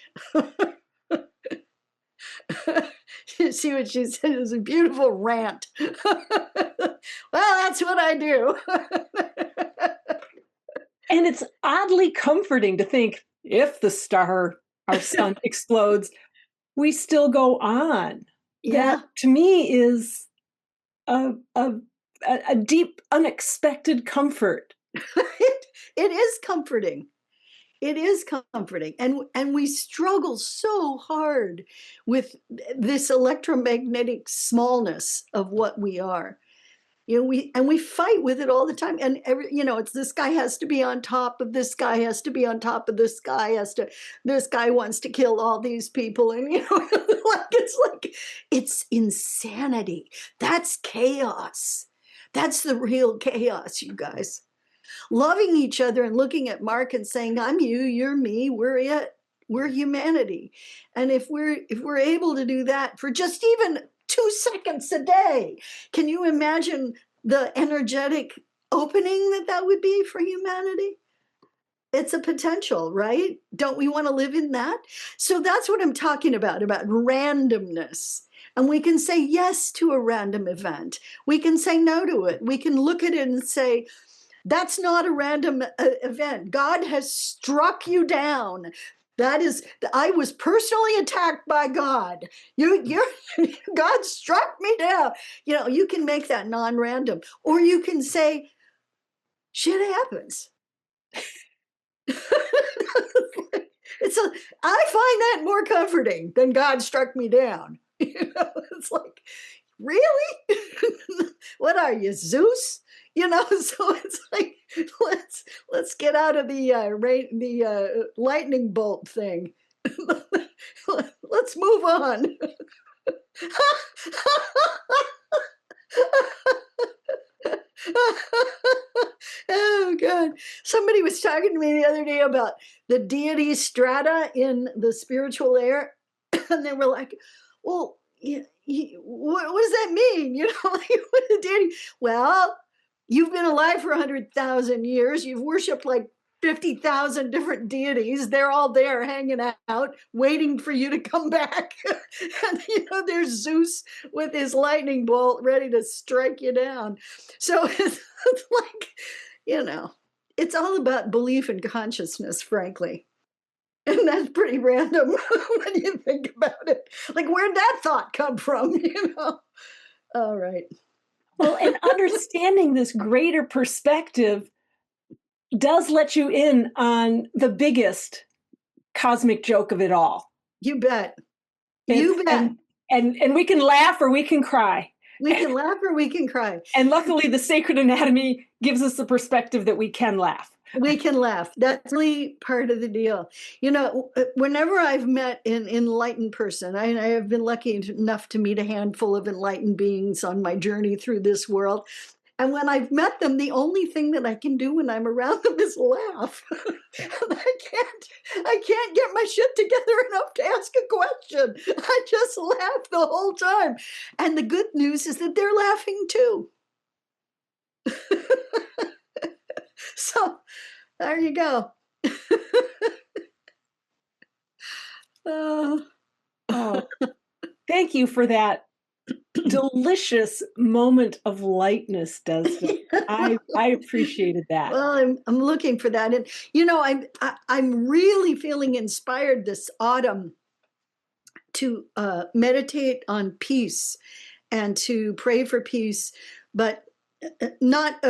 You see what she said? It was a beautiful rant. Well, that's what I do. And it's oddly comforting to think if the star, our sun, explodes, we still go on. Yeah. That to me is a deep, unexpected comfort. It is comforting. It is comforting. And we struggle so hard with this electromagnetic smallness of what we are. You know, we fight with it all the time. And it's this guy has to be on top of this guy, has to be on top of this guy, this guy wants to kill all these people. And it's insanity. That's chaos. That's the real chaos, you guys. Loving each other and looking at Mark and saying, I'm you, you're me, we're it, we're humanity. And if we're able to do that for just even 2 seconds a day, can you imagine the energetic opening that would be for humanity? It's a potential, right? Don't we want to live in that? So that's what I'm talking about randomness. And we can say yes to a random event. We can say no to it. We can look at it and say, that's not a random event. God has struck you down. I was personally attacked by God. God struck me down. You can make that non-random, or you can say, shit happens. I find that more comforting than God struck me down. It's like, really? What are you, Zeus? So it's like, let's get out of the lightning bolt thing. Let's move on. Oh God. Somebody was talking to me the other day about the deity strata in the spiritual air. And they were like, well, what does that mean? What is deity? Well, you've been alive for 100,000 years. You've worshipped like 50,000 different deities. They're all there hanging out, waiting for you to come back. And there's Zeus with his lightning bolt ready to strike you down. So it's like, it's all about belief and consciousness, frankly. And that's pretty random when you think about it. Like, where'd that thought come from? All right. Well, and understanding this greater perspective does let you in on the biggest cosmic joke of it all. You bet. And we can laugh or we can cry. We can laugh or we can cry. And luckily, the sacred anatomy gives us the perspective that we can laugh. We can laugh. That's really part of the deal. Whenever I've met an enlightened person, I have been lucky enough to meet a handful of enlightened beings on my journey through this world. And when I've met them, the only thing that I can do when I'm around them is laugh. I can't get my shit together enough to ask a question. I just laugh the whole time. And the good news is that they're laughing too. So there you go. Oh, thank you for that delicious moment of lightness, Desda. I appreciated that. Well, I'm looking for that, and I'm really feeling inspired this autumn to meditate on peace and to pray for peace, but not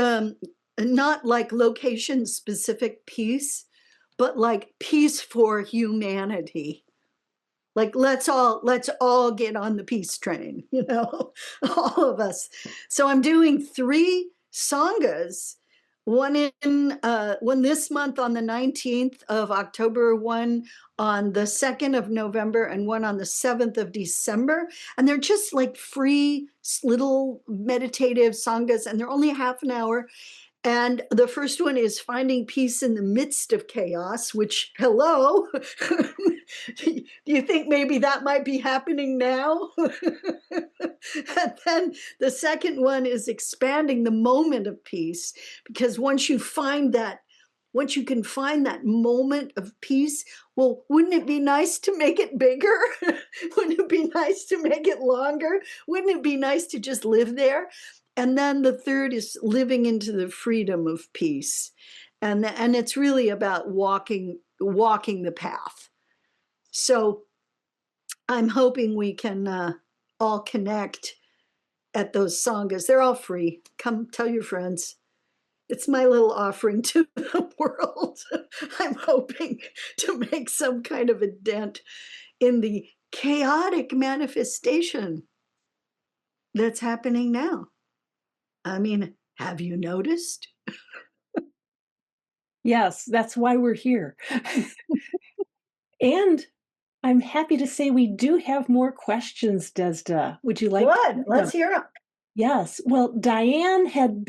like location specific peace, but like peace for humanity. Like, let's all get on the peace train, all of us. So I'm doing 3 sanghas, one this month on the 19th of October, one on the 2nd of November, and one on the 7th of December. And they're just like free little meditative sanghas, and they're only half an hour. And the first one is finding peace in the midst of chaos, which, hello, do you think maybe that might be happening now? And then the second one is expanding the moment of peace, because once you find that once you can find that moment of peace, well, wouldn't it be nice to make it bigger? Wouldn't it be nice to make it longer? Wouldn't it be nice to just live there? And then the third is living into the freedom of peace. And it's really about walking the path. So I'm hoping we can all connect at those sanghas. They're all free. Come tell your friends. It's my little offering to the world. I'm hoping to make some kind of a dent in the chaotic manifestation that's happening now. I mean, have you noticed? Yes, that's why we're here. And I'm happy to say we do have more questions, Desda. Would you like to Good. hear Let's them? hear them. Yes. Well, Diane had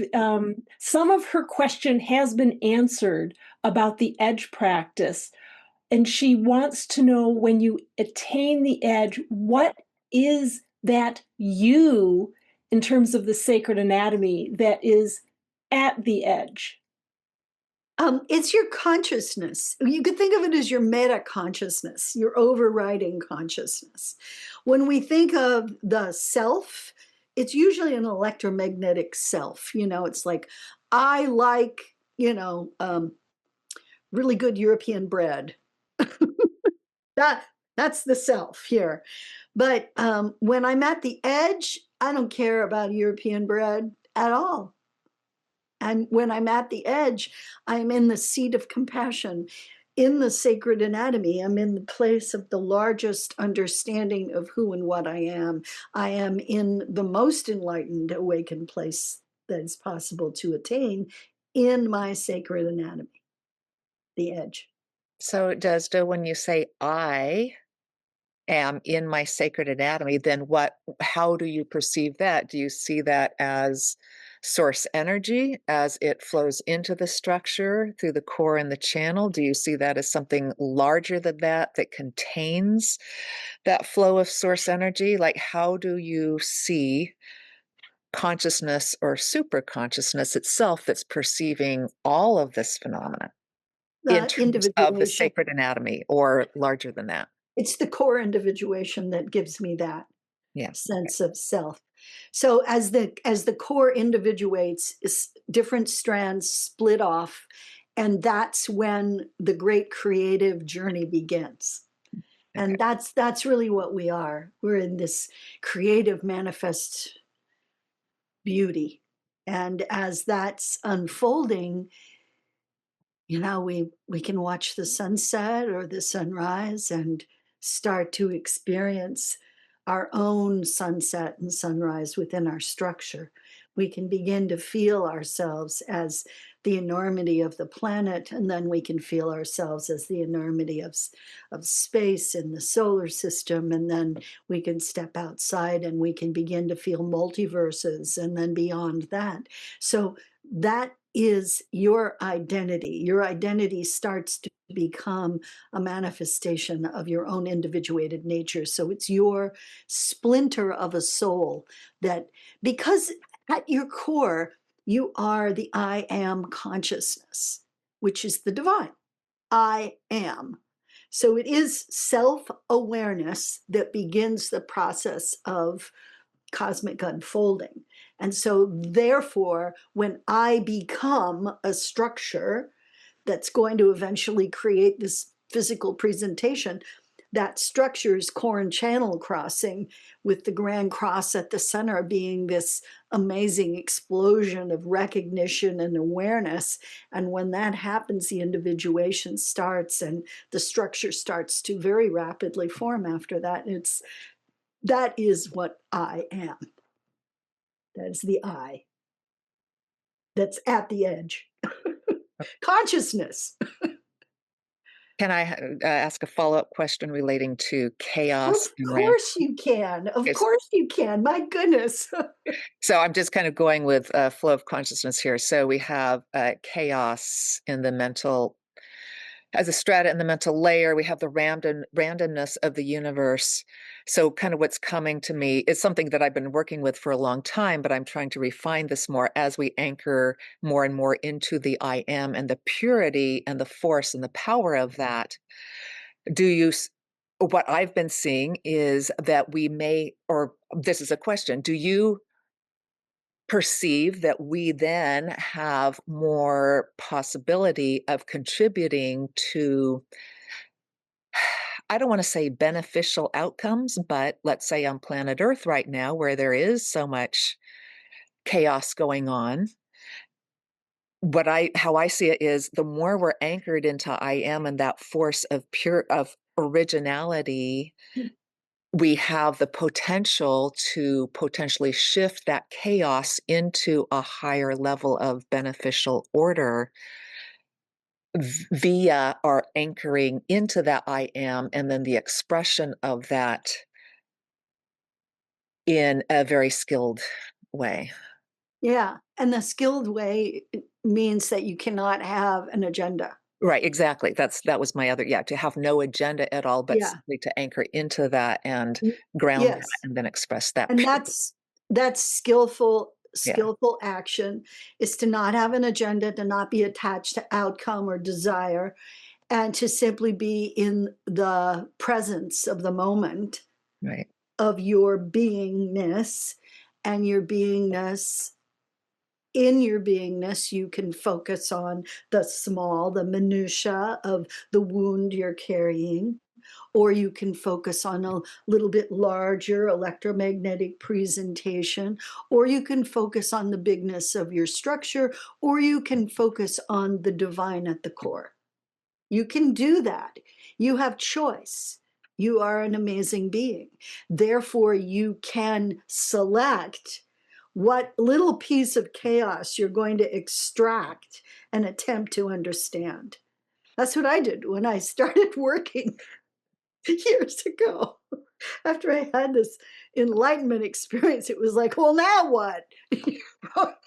some of her question has been answered about the edge practice. And she wants to know, when you attain the edge, what is that you, in terms of the sacred anatomy, that is at the edge? It's your consciousness. You could think of it as your meta consciousness, your overriding consciousness. When we think of the self, it's usually an electromagnetic self. You know, it's like, I like, really good European bread. That's the self here. But when I'm at the edge, I don't care about European bread at all. And when I'm at the edge, I'm in the seat of compassion, in the sacred anatomy. I'm in the place of the largest understanding of who and what I am. I am in the most enlightened, awakened place that is possible to attain in my sacred anatomy, the edge. So, Desda, when you say I am in my sacred anatomy, then how do you perceive that? Do you see that as source energy as it flows into the structure through the core and the channel? Do you see that as something larger than that contains that flow of source energy? Like, how do you see consciousness or super consciousness itself that's perceiving all of this phenomena in terms of the Individuation. sacred anatomy, or larger than that? It's the core individuation that gives me that Yes. sense of self. So as the core individuates, different strands split off, and that's when the great creative journey begins. And that's really what we are. We're in this creative manifest beauty. And as that's unfolding, we can watch the sunset or the sunrise and start to experience our own sunset and sunrise within our structure. We can begin to feel ourselves as the enormity of the planet, and then we can feel ourselves as the enormity of space in the solar system, and then we can step outside and we can begin to feel multiverses, and then beyond that. So that is your identity. Your identity starts to become a manifestation of your own individuated nature. So it's your splinter of a soul that, because at your core, you are the I am consciousness, which is the divine. I am. So it is self-awareness that begins the process of cosmic unfolding. And so therefore, when I become a structure that's going to eventually create this physical presentation, that structure is core and channel crossing, with the grand cross at the center being this amazing explosion of recognition and awareness. And when that happens, the individuation starts and the structure starts to very rapidly form after that. That is what I am. That is the I that's at the edge. Consciousness. Can I ask a follow-up question relating to chaos? Of course you can. Of course you can. My goodness. So I'm just kind of going with flow of consciousness here. So we have chaos in the mental as a strata in the mental layer, we have the randomness of the universe. So kind of what's coming to me is something that I've been working with for a long time, but I'm trying to refine this more as we anchor more and more into the I am and the purity and the force and the power of that. What I've been seeing is that we may, or this is a question, do you perceive that we then have more possibility of contributing to, I don't want to say beneficial outcomes, but let's say on planet Earth right now, where there is so much chaos going on, how I see it is the more we're anchored into I am and that force of originality, we have the potential to potentially shift that chaos into a higher level of beneficial order via our anchoring into that I am, and then the expression of that in a very skilled way. Yeah. And the skilled way means that you cannot have an agenda. Right, exactly. That was my other, to have no agenda at all, but Yeah. simply to anchor into that and Mm, ground that yes. and then express that. And that's skillful Yeah. action, is to not have an agenda, to not be attached to outcome or desire, and to simply be in the presence of the moment Right. of your beingness. And your beingness, in your beingness, you can focus on the small, the minutia of the wound you're carrying, or you can focus on a little bit larger electromagnetic presentation, or you can focus on the bigness of your structure, or you can focus on the divine at the core. You can do that. You have choice. You are an amazing being. Therefore, you can select what little piece of chaos you're going to extract and attempt to understand. That's what I did when I started working years ago. After I had this enlightenment experience, it was like, well, now what? It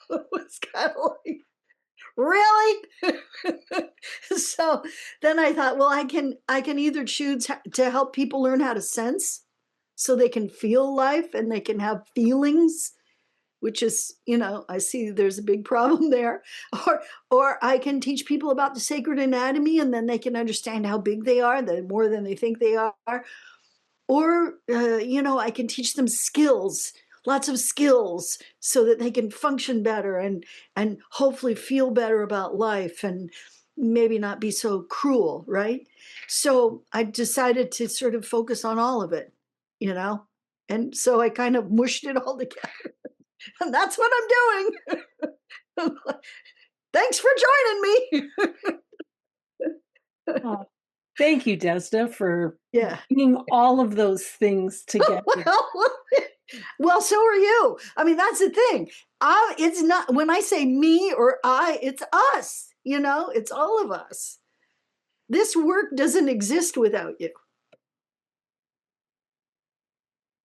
was kind of like, really? So then I thought, well, I can either choose to help people learn how to sense so they can feel life and they can have feelings, which is, I see there's a big problem there. Or I can teach people about the sacred anatomy, and then they can understand how big they are, more than they think they are. Or, I can teach them skills, lots of skills, so that they can function better and hopefully feel better about life and maybe not be so cruel, right? So I decided to sort of focus on all of it, and so I kind of mushed it all together. And that's what I'm doing. Thanks for joining me. Oh, thank you, Desda, for Yeah. bringing all of those things together. Well, so are you. I mean, that's the thing. It's not, when I say me or I, it's us. It's all of us. This work doesn't exist without you.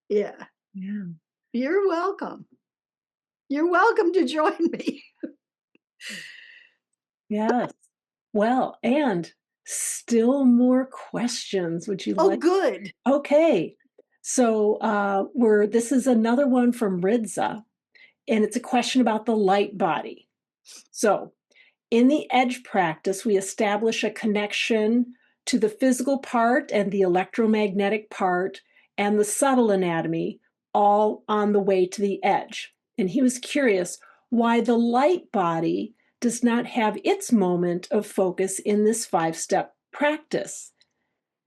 Yeah. Yeah. You're welcome. You're welcome to join me. Yes. Well, and still more questions. Would you Oh, like? good. Okay. So this is another one from Ridza, and it's a question about the light body. So in the edge practice, we establish a connection to the physical part and the electromagnetic part and the subtle anatomy, all on the way to the edge. And he was curious why the light body does not have its moment of focus in this 5-step practice.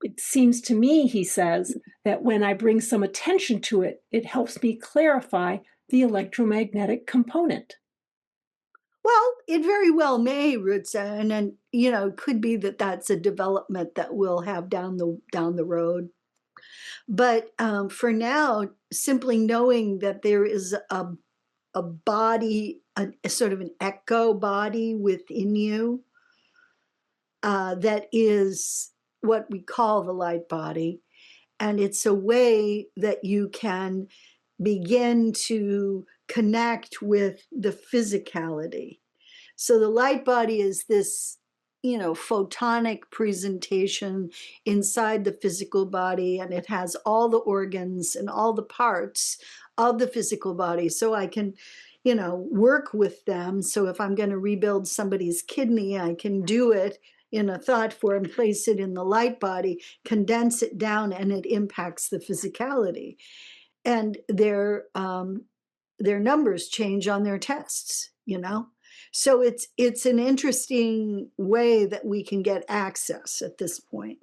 It seems to me, he says, that when I bring some attention to it, it helps me clarify the electromagnetic component. Well, it very well may, Rutsa, and then it could be that that's a development that we'll have down the road. But for now, simply knowing that there is a body, a sort of an echo body within you, that is what we call the light body, and it's a way that you can begin to connect with the physicality. So the light body is this, photonic presentation inside the physical body, and it has all the organs and all the parts of the physical body, so I can work with them. So if I'm going to rebuild somebody's kidney, I can do it in a thought form, place it in the light body, condense it down, and it impacts the physicality. And their numbers change on their tests, So it's an interesting way that we can get access at this point.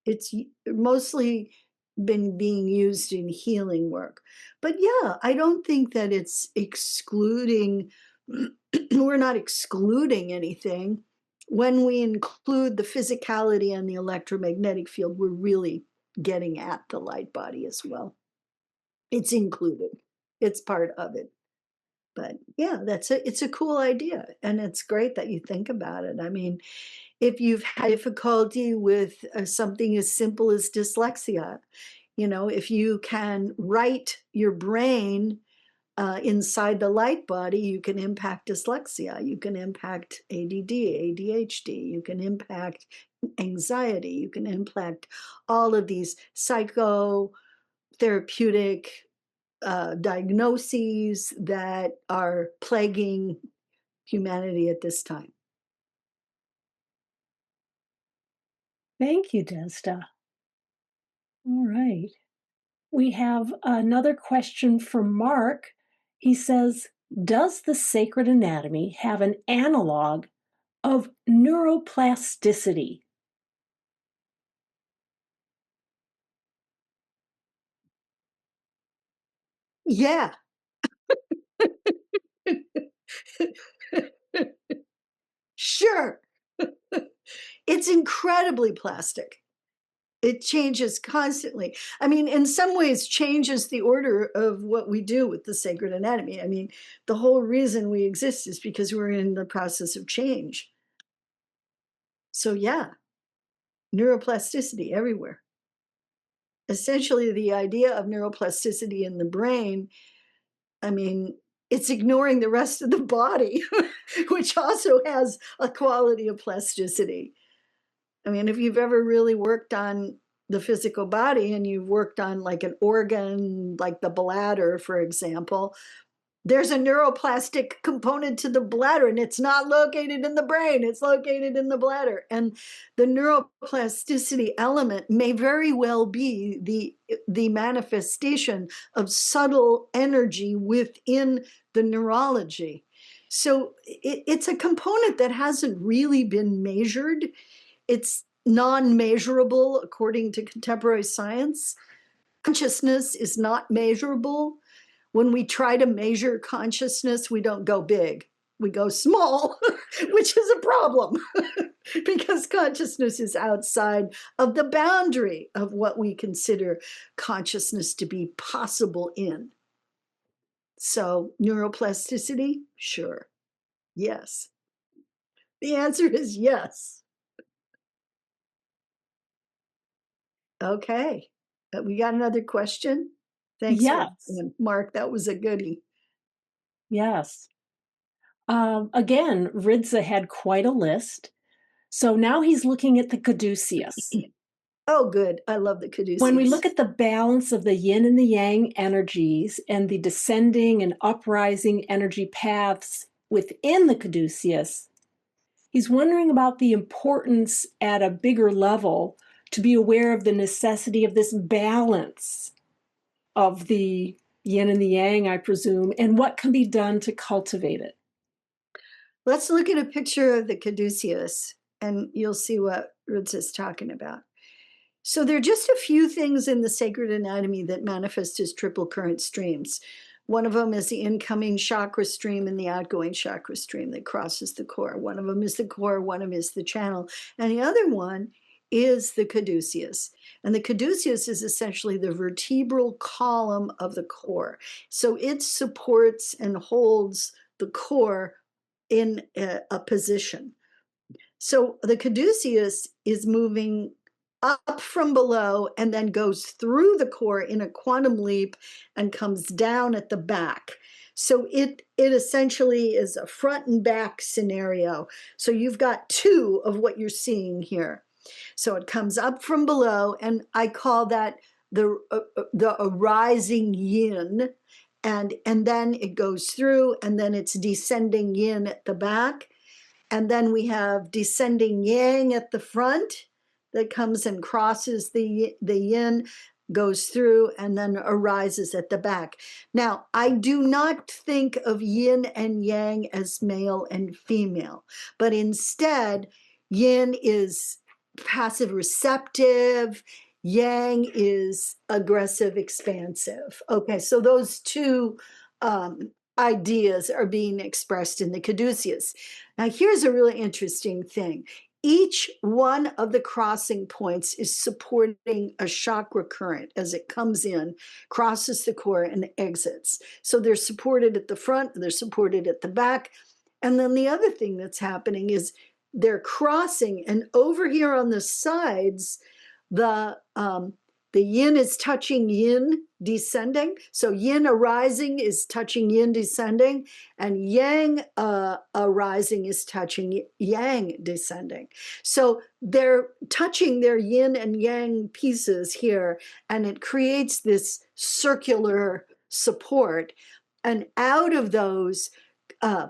It's mostly been being used in healing work. But yeah, I don't think that it's excluding, we're not excluding anything. When we include the physicality and the electromagnetic field, we're really getting at the light body as well. It's included. It's part of it. But yeah, it's a cool idea. And it's great that you think about it. I mean, if you've had difficulty with something as simple as dyslexia, if you can write your brain inside the light body, you can impact dyslexia, you can impact ADD, ADHD, you can impact anxiety, you can impact all of these psychotherapeutic diagnoses that are plaguing humanity at this time. Thank you, Desda. All right. We have another question from Mark. He says, does the sacred anatomy have an analog of neuroplasticity? Yeah. Sure. It's incredibly plastic. It changes constantly. I mean, in some ways, changes the order of what we do with the sacred anatomy. I mean, the whole reason we exist is because we're in the process of change. So yeah, neuroplasticity everywhere. Essentially, the idea of neuroplasticity in the brain, I mean, it's ignoring the rest of the body, which also has a quality of plasticity. I mean, if you've ever really worked on the physical body and you've worked on like an organ, like the bladder, for example, there's a neuroplastic component to the bladder, and it's not located in the brain, it's located in the bladder. And the neuroplasticity element may very well be the manifestation of subtle energy within the neurology. So it's a component that hasn't really been measured. It's non-measurable according to contemporary science. Consciousness is not measurable. When we try to measure consciousness, we don't go big, we go small, which is a problem because consciousness is outside of the boundary of what we consider consciousness to be possible in. So neuroplasticity, sure, yes. The answer is yes. Okay, we got another question? Thanks, Yes. Mark, that was a goodie. Yes. Again, Ridza had quite a list. So now he's looking at the caduceus. Oh, good. I love the caduceus. When we look at the balance of the yin and the yang energies and the descending and uprising energy paths within the caduceus, he's wondering about the importance at a bigger level to be aware of the necessity of this balance of the yin and the yang, I presume, and what can be done to cultivate it. Let's look at a picture of the caduceus and you'll see what Ridza is talking about. So there are just a few things in the sacred anatomy that manifest as triple current streams. One of them is the incoming chakra stream and the outgoing chakra stream that crosses the core. One of them is the core, one of them is the channel, and the other one is the caduceus. And the caduceus is essentially the vertebral column of the core. So it supports and holds the core in a position. So the caduceus is moving up from below and then goes through the core in a quantum leap and comes down at the back. So it essentially is a front and back scenario. So you've got two of what you're seeing here. So it comes up from below, and I call that the arising yin, and then it goes through, and then it's descending yin at the back, and then we have descending yang at the front that comes and crosses the yin, goes through, and then arises at the back. Now, I do not think of yin and yang as male and female, but instead, yin is passive receptive, yang is aggressive expansive. Okay, so those two ideas are being expressed in the caduceus. Now, here's a really interesting thing. Each one of the crossing points is supporting a chakra current as it comes in, crosses the core, and exits. So they're supported at the front, they're supported at the back. And then the other thing that's happening is they're crossing, and over here on the sides, the yin is touching yin descending. So yin arising is touching yin descending, and yang arising is touching yang descending. So they're touching their yin and yang pieces here, and it creates this circular support. And out of those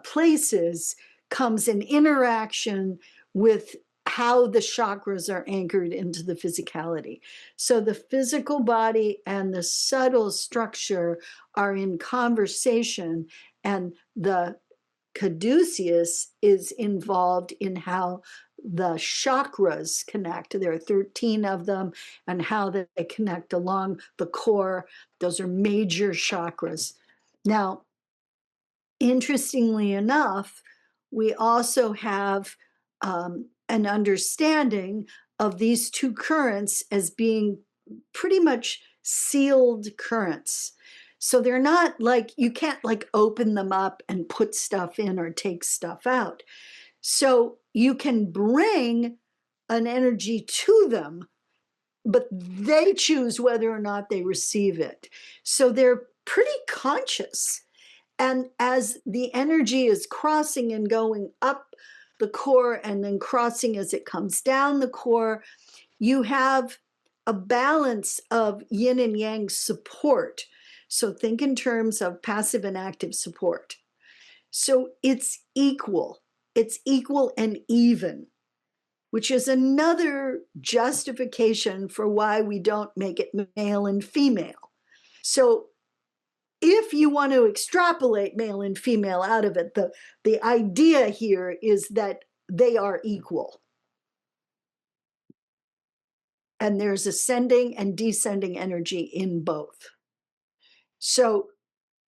places comes an interaction with how the chakras are anchored into the physicality. So the physical body and the subtle structure are in conversation, and the caduceus is involved in how the chakras connect. There are 13 of them, and how they connect along the core. Those are major chakras. Now, interestingly enough, we also have an understanding of these two currents as being pretty much sealed currents. So they're not like, you can't like open them up and put stuff in or take stuff out. So you can bring an energy to them, but they choose whether or not they receive it. So they're pretty conscious. And as the energy is crossing and going up the core and then crossing as it comes down the core, you have a balance of yin and yang support. So think in terms of passive and active support. So it's equal and even, which is another justification for why we don't make it male and female. So if you want to extrapolate male and female out of it, the idea here is that they are equal. And there's ascending and descending energy in both. So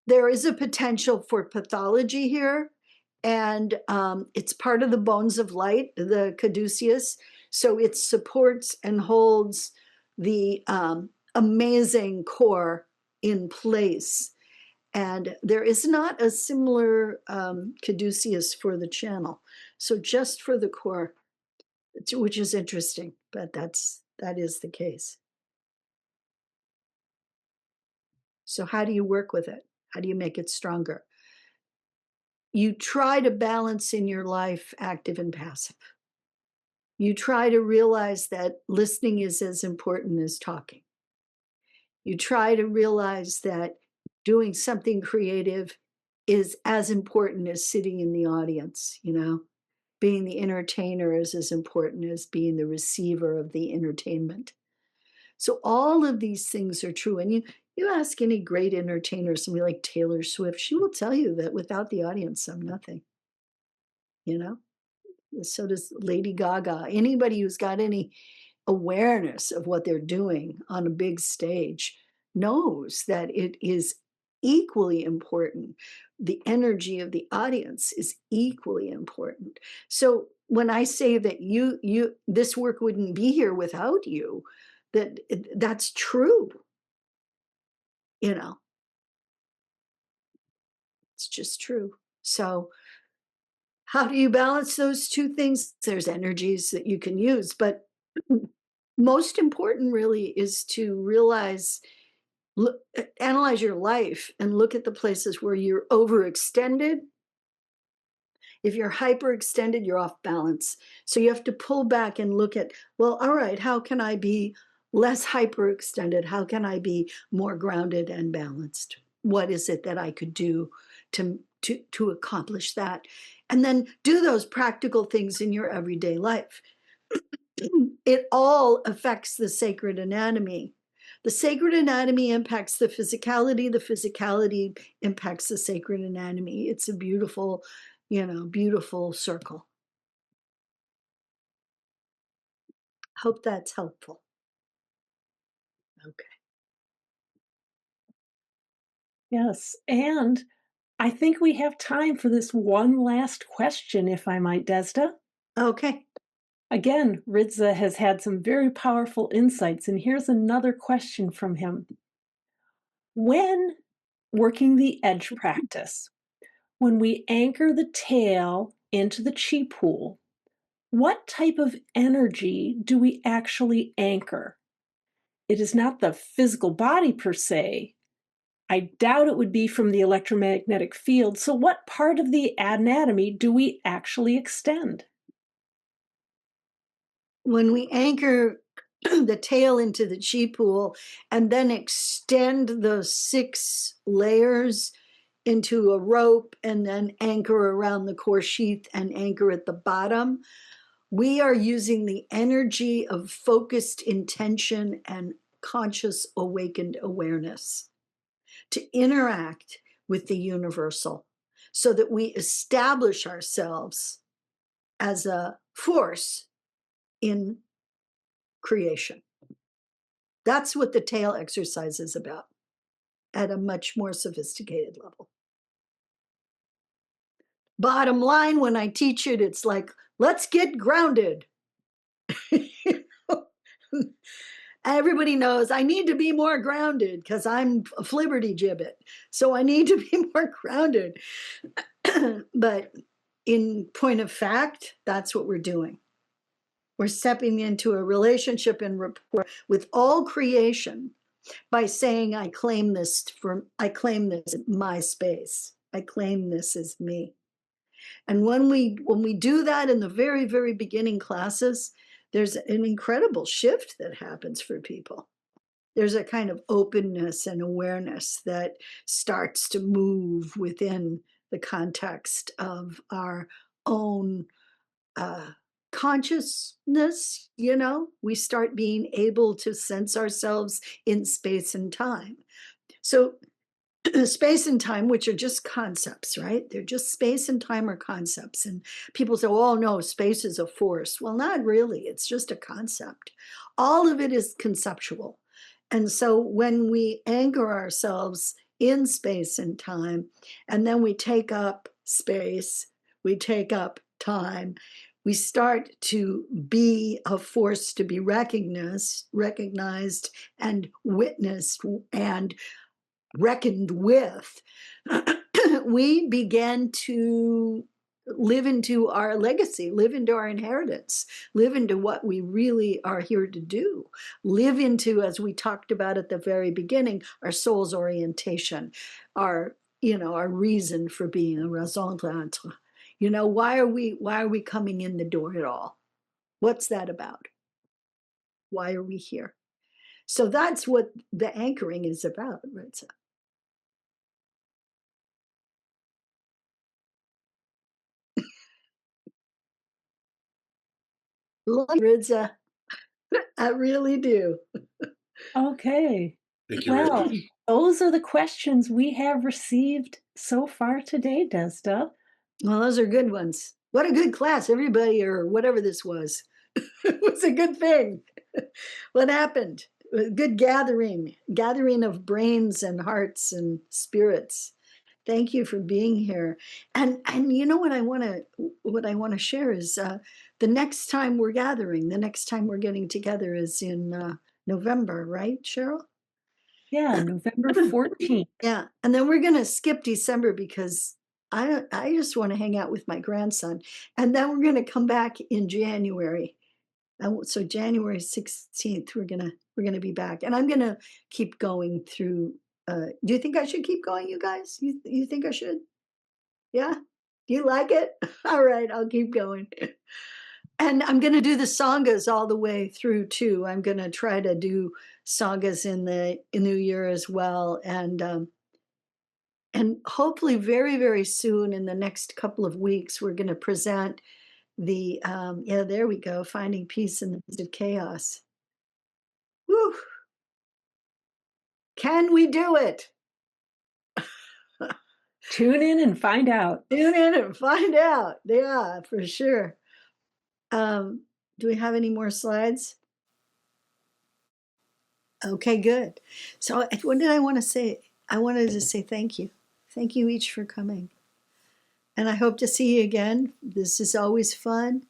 there is a potential for pathology here, and it's part of the bones of light, the caduceus. So it supports and holds the amazing core in place. And there is not a similar caduceus for the channel. So just for the core, which is interesting, but that is the case. So how do you work with it? How do you make it stronger? You try to balance in your life active and passive. You try to realize that listening is as important as talking. You try to realize that doing something creative is as important as sitting in the audience, you know? Being the entertainer is as important as being the receiver of the entertainment. So all of these things are true. And you ask any great entertainer, somebody like Taylor Swift, she will tell you that without the audience, I'm nothing, you know? So does Lady Gaga. Anybody who's got any awareness of what they're doing on a big stage knows that it is equally important. The energy of the audience is equally important. So when I say that this work wouldn't be here without you, that's true. You know, it's just true. So how do you balance those two things? There's energies that you can use, but most important really is to realize Look, analyze your life and look at the places where you're overextended. If you're hyperextended, you're off balance. So you have to pull back and look at, well, all right, how can I be less hyperextended? How can I be more grounded and balanced? What is it that I could do to accomplish that? And then do those practical things in your everyday life. It all affects the sacred anatomy. The sacred anatomy impacts the physicality impacts the sacred anatomy. It's a beautiful, beautiful circle. Hope that's helpful. Okay. Yes. And I think we have time for this one last question, if I might, Desda. Okay. Again, Ridza has had some very powerful insights, and here's another question from him. When working the edge practice, when we anchor the tail into the chi pool, what type of energy do we actually anchor? It is not the physical body per se. I doubt it would be from the electromagnetic field. So, what part of the anatomy do we actually extend? When we anchor the tail into the chi pool and then extend those 6 layers into a rope and then anchor around the core sheath and anchor at the bottom, we are using the energy of focused intention and conscious awakened awareness to interact with the universal so that we establish ourselves as a force in creation. That's what the tail exercise is about at a much more sophisticated level. Bottom line, when I teach it, it's like, let's get grounded. Everybody knows I need to be more grounded because I'm a flibberty gibbet. So I need to be more grounded. But in point of fact, that's what we're doing. We're stepping into a relationship and rapport with all creation by saying, I claim this my space. I claim this as me. And when we do that in the very, very beginning classes, there's an incredible shift that happens for people. There's a kind of openness and awareness that starts to move within the context of our own consciousness. We start being able to sense ourselves in space and time. So space and time, which are just concepts, right? They're just space and time are concepts. And people say, oh, no, space is a force. Well, not really. It's just a concept. All of it is conceptual. And so when we anchor ourselves in space and time, and then we take up space, we take up time, we start to be a force to be recognized and witnessed and reckoned with, we began to live into our legacy, live into our inheritance, live into what we really are here to do, live into, as we talked about at the very beginning, our soul's orientation, our reason for being, a raison d'être. Why are we coming in the door at all? What's that about? Why are we here? So that's what the anchoring is about, right? Love Ridza. I really do. Okay. Thank you, Well, Ridza. those are the questions we have received so far today, Desda. Well, those are good ones. What a good class, everybody, or whatever this was. It was a good thing. What happened? A good gathering of brains and hearts and spirits. Thank you for being here. And you know what I want to share is the next time we're gathering, the next time we're getting together is in November, right, Cheryl? Yeah, November 14th. Yeah, and then we're gonna skip December because I just want to hang out with my grandson, and then we're gonna come back in January So January 16th, we're gonna be back, and I'm gonna keep going through. Do you think I should keep going, you guys? You think I should? Yeah. Do you like it? All right, I'll keep going. And I'm gonna do the sanghas all the way through too. I'm gonna try to do sanghas in the new year as well, and hopefully very very soon in the next couple of weeks we're going to present the yeah, there we go, finding peace in the midst of chaos. Woo. Can we do it? Tune in and find out. Tune in and find out. Yeah, for sure. Do we have any more slides? Okay, good. So what did I want to say? I wanted to say thank you. Thank you each for coming. And I hope to see you again. This is always fun.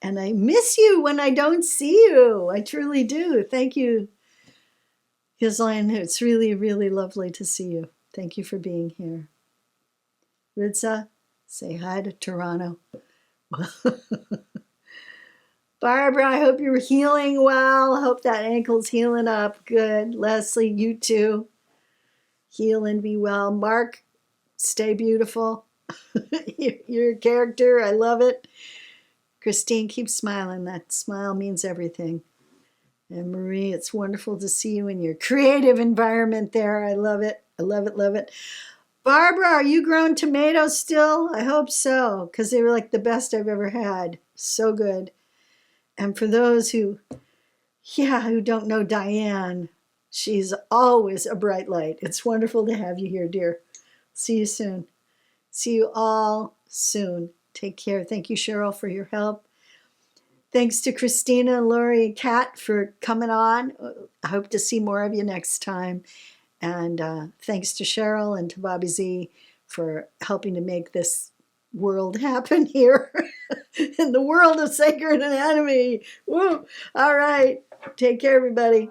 And I miss you when I don't see you. I truly do. Thank you, Ghislaine. It's really, really lovely to see you. Thank you for being here. Ritza, say hi to Toronto. Barbara, I hope you're healing well. I hope that ankle's healing up. Good. Leslie, you too. Heal and be well. Mark, stay beautiful. You're a character. I love it. Christine, keep smiling. That smile means everything. And Marie, it's wonderful to see you in your creative environment there. I love it. I love it, love it. Barbara, are you growing tomatoes still? I hope so, because they were like the best I've ever had. So good. And for those who don't know Diane, she's always a bright light. It's wonderful to have you here, dear. See you soon. See you all soon. Take care. Thank you, Cheryl, for your help. Thanks to Christina, Lori, and Kat for coming on. I hope to see more of you next time. And thanks to Cheryl and to Bobby Z for helping to make this world happen here in the world of sacred anatomy. Woo! All right. Take care, everybody.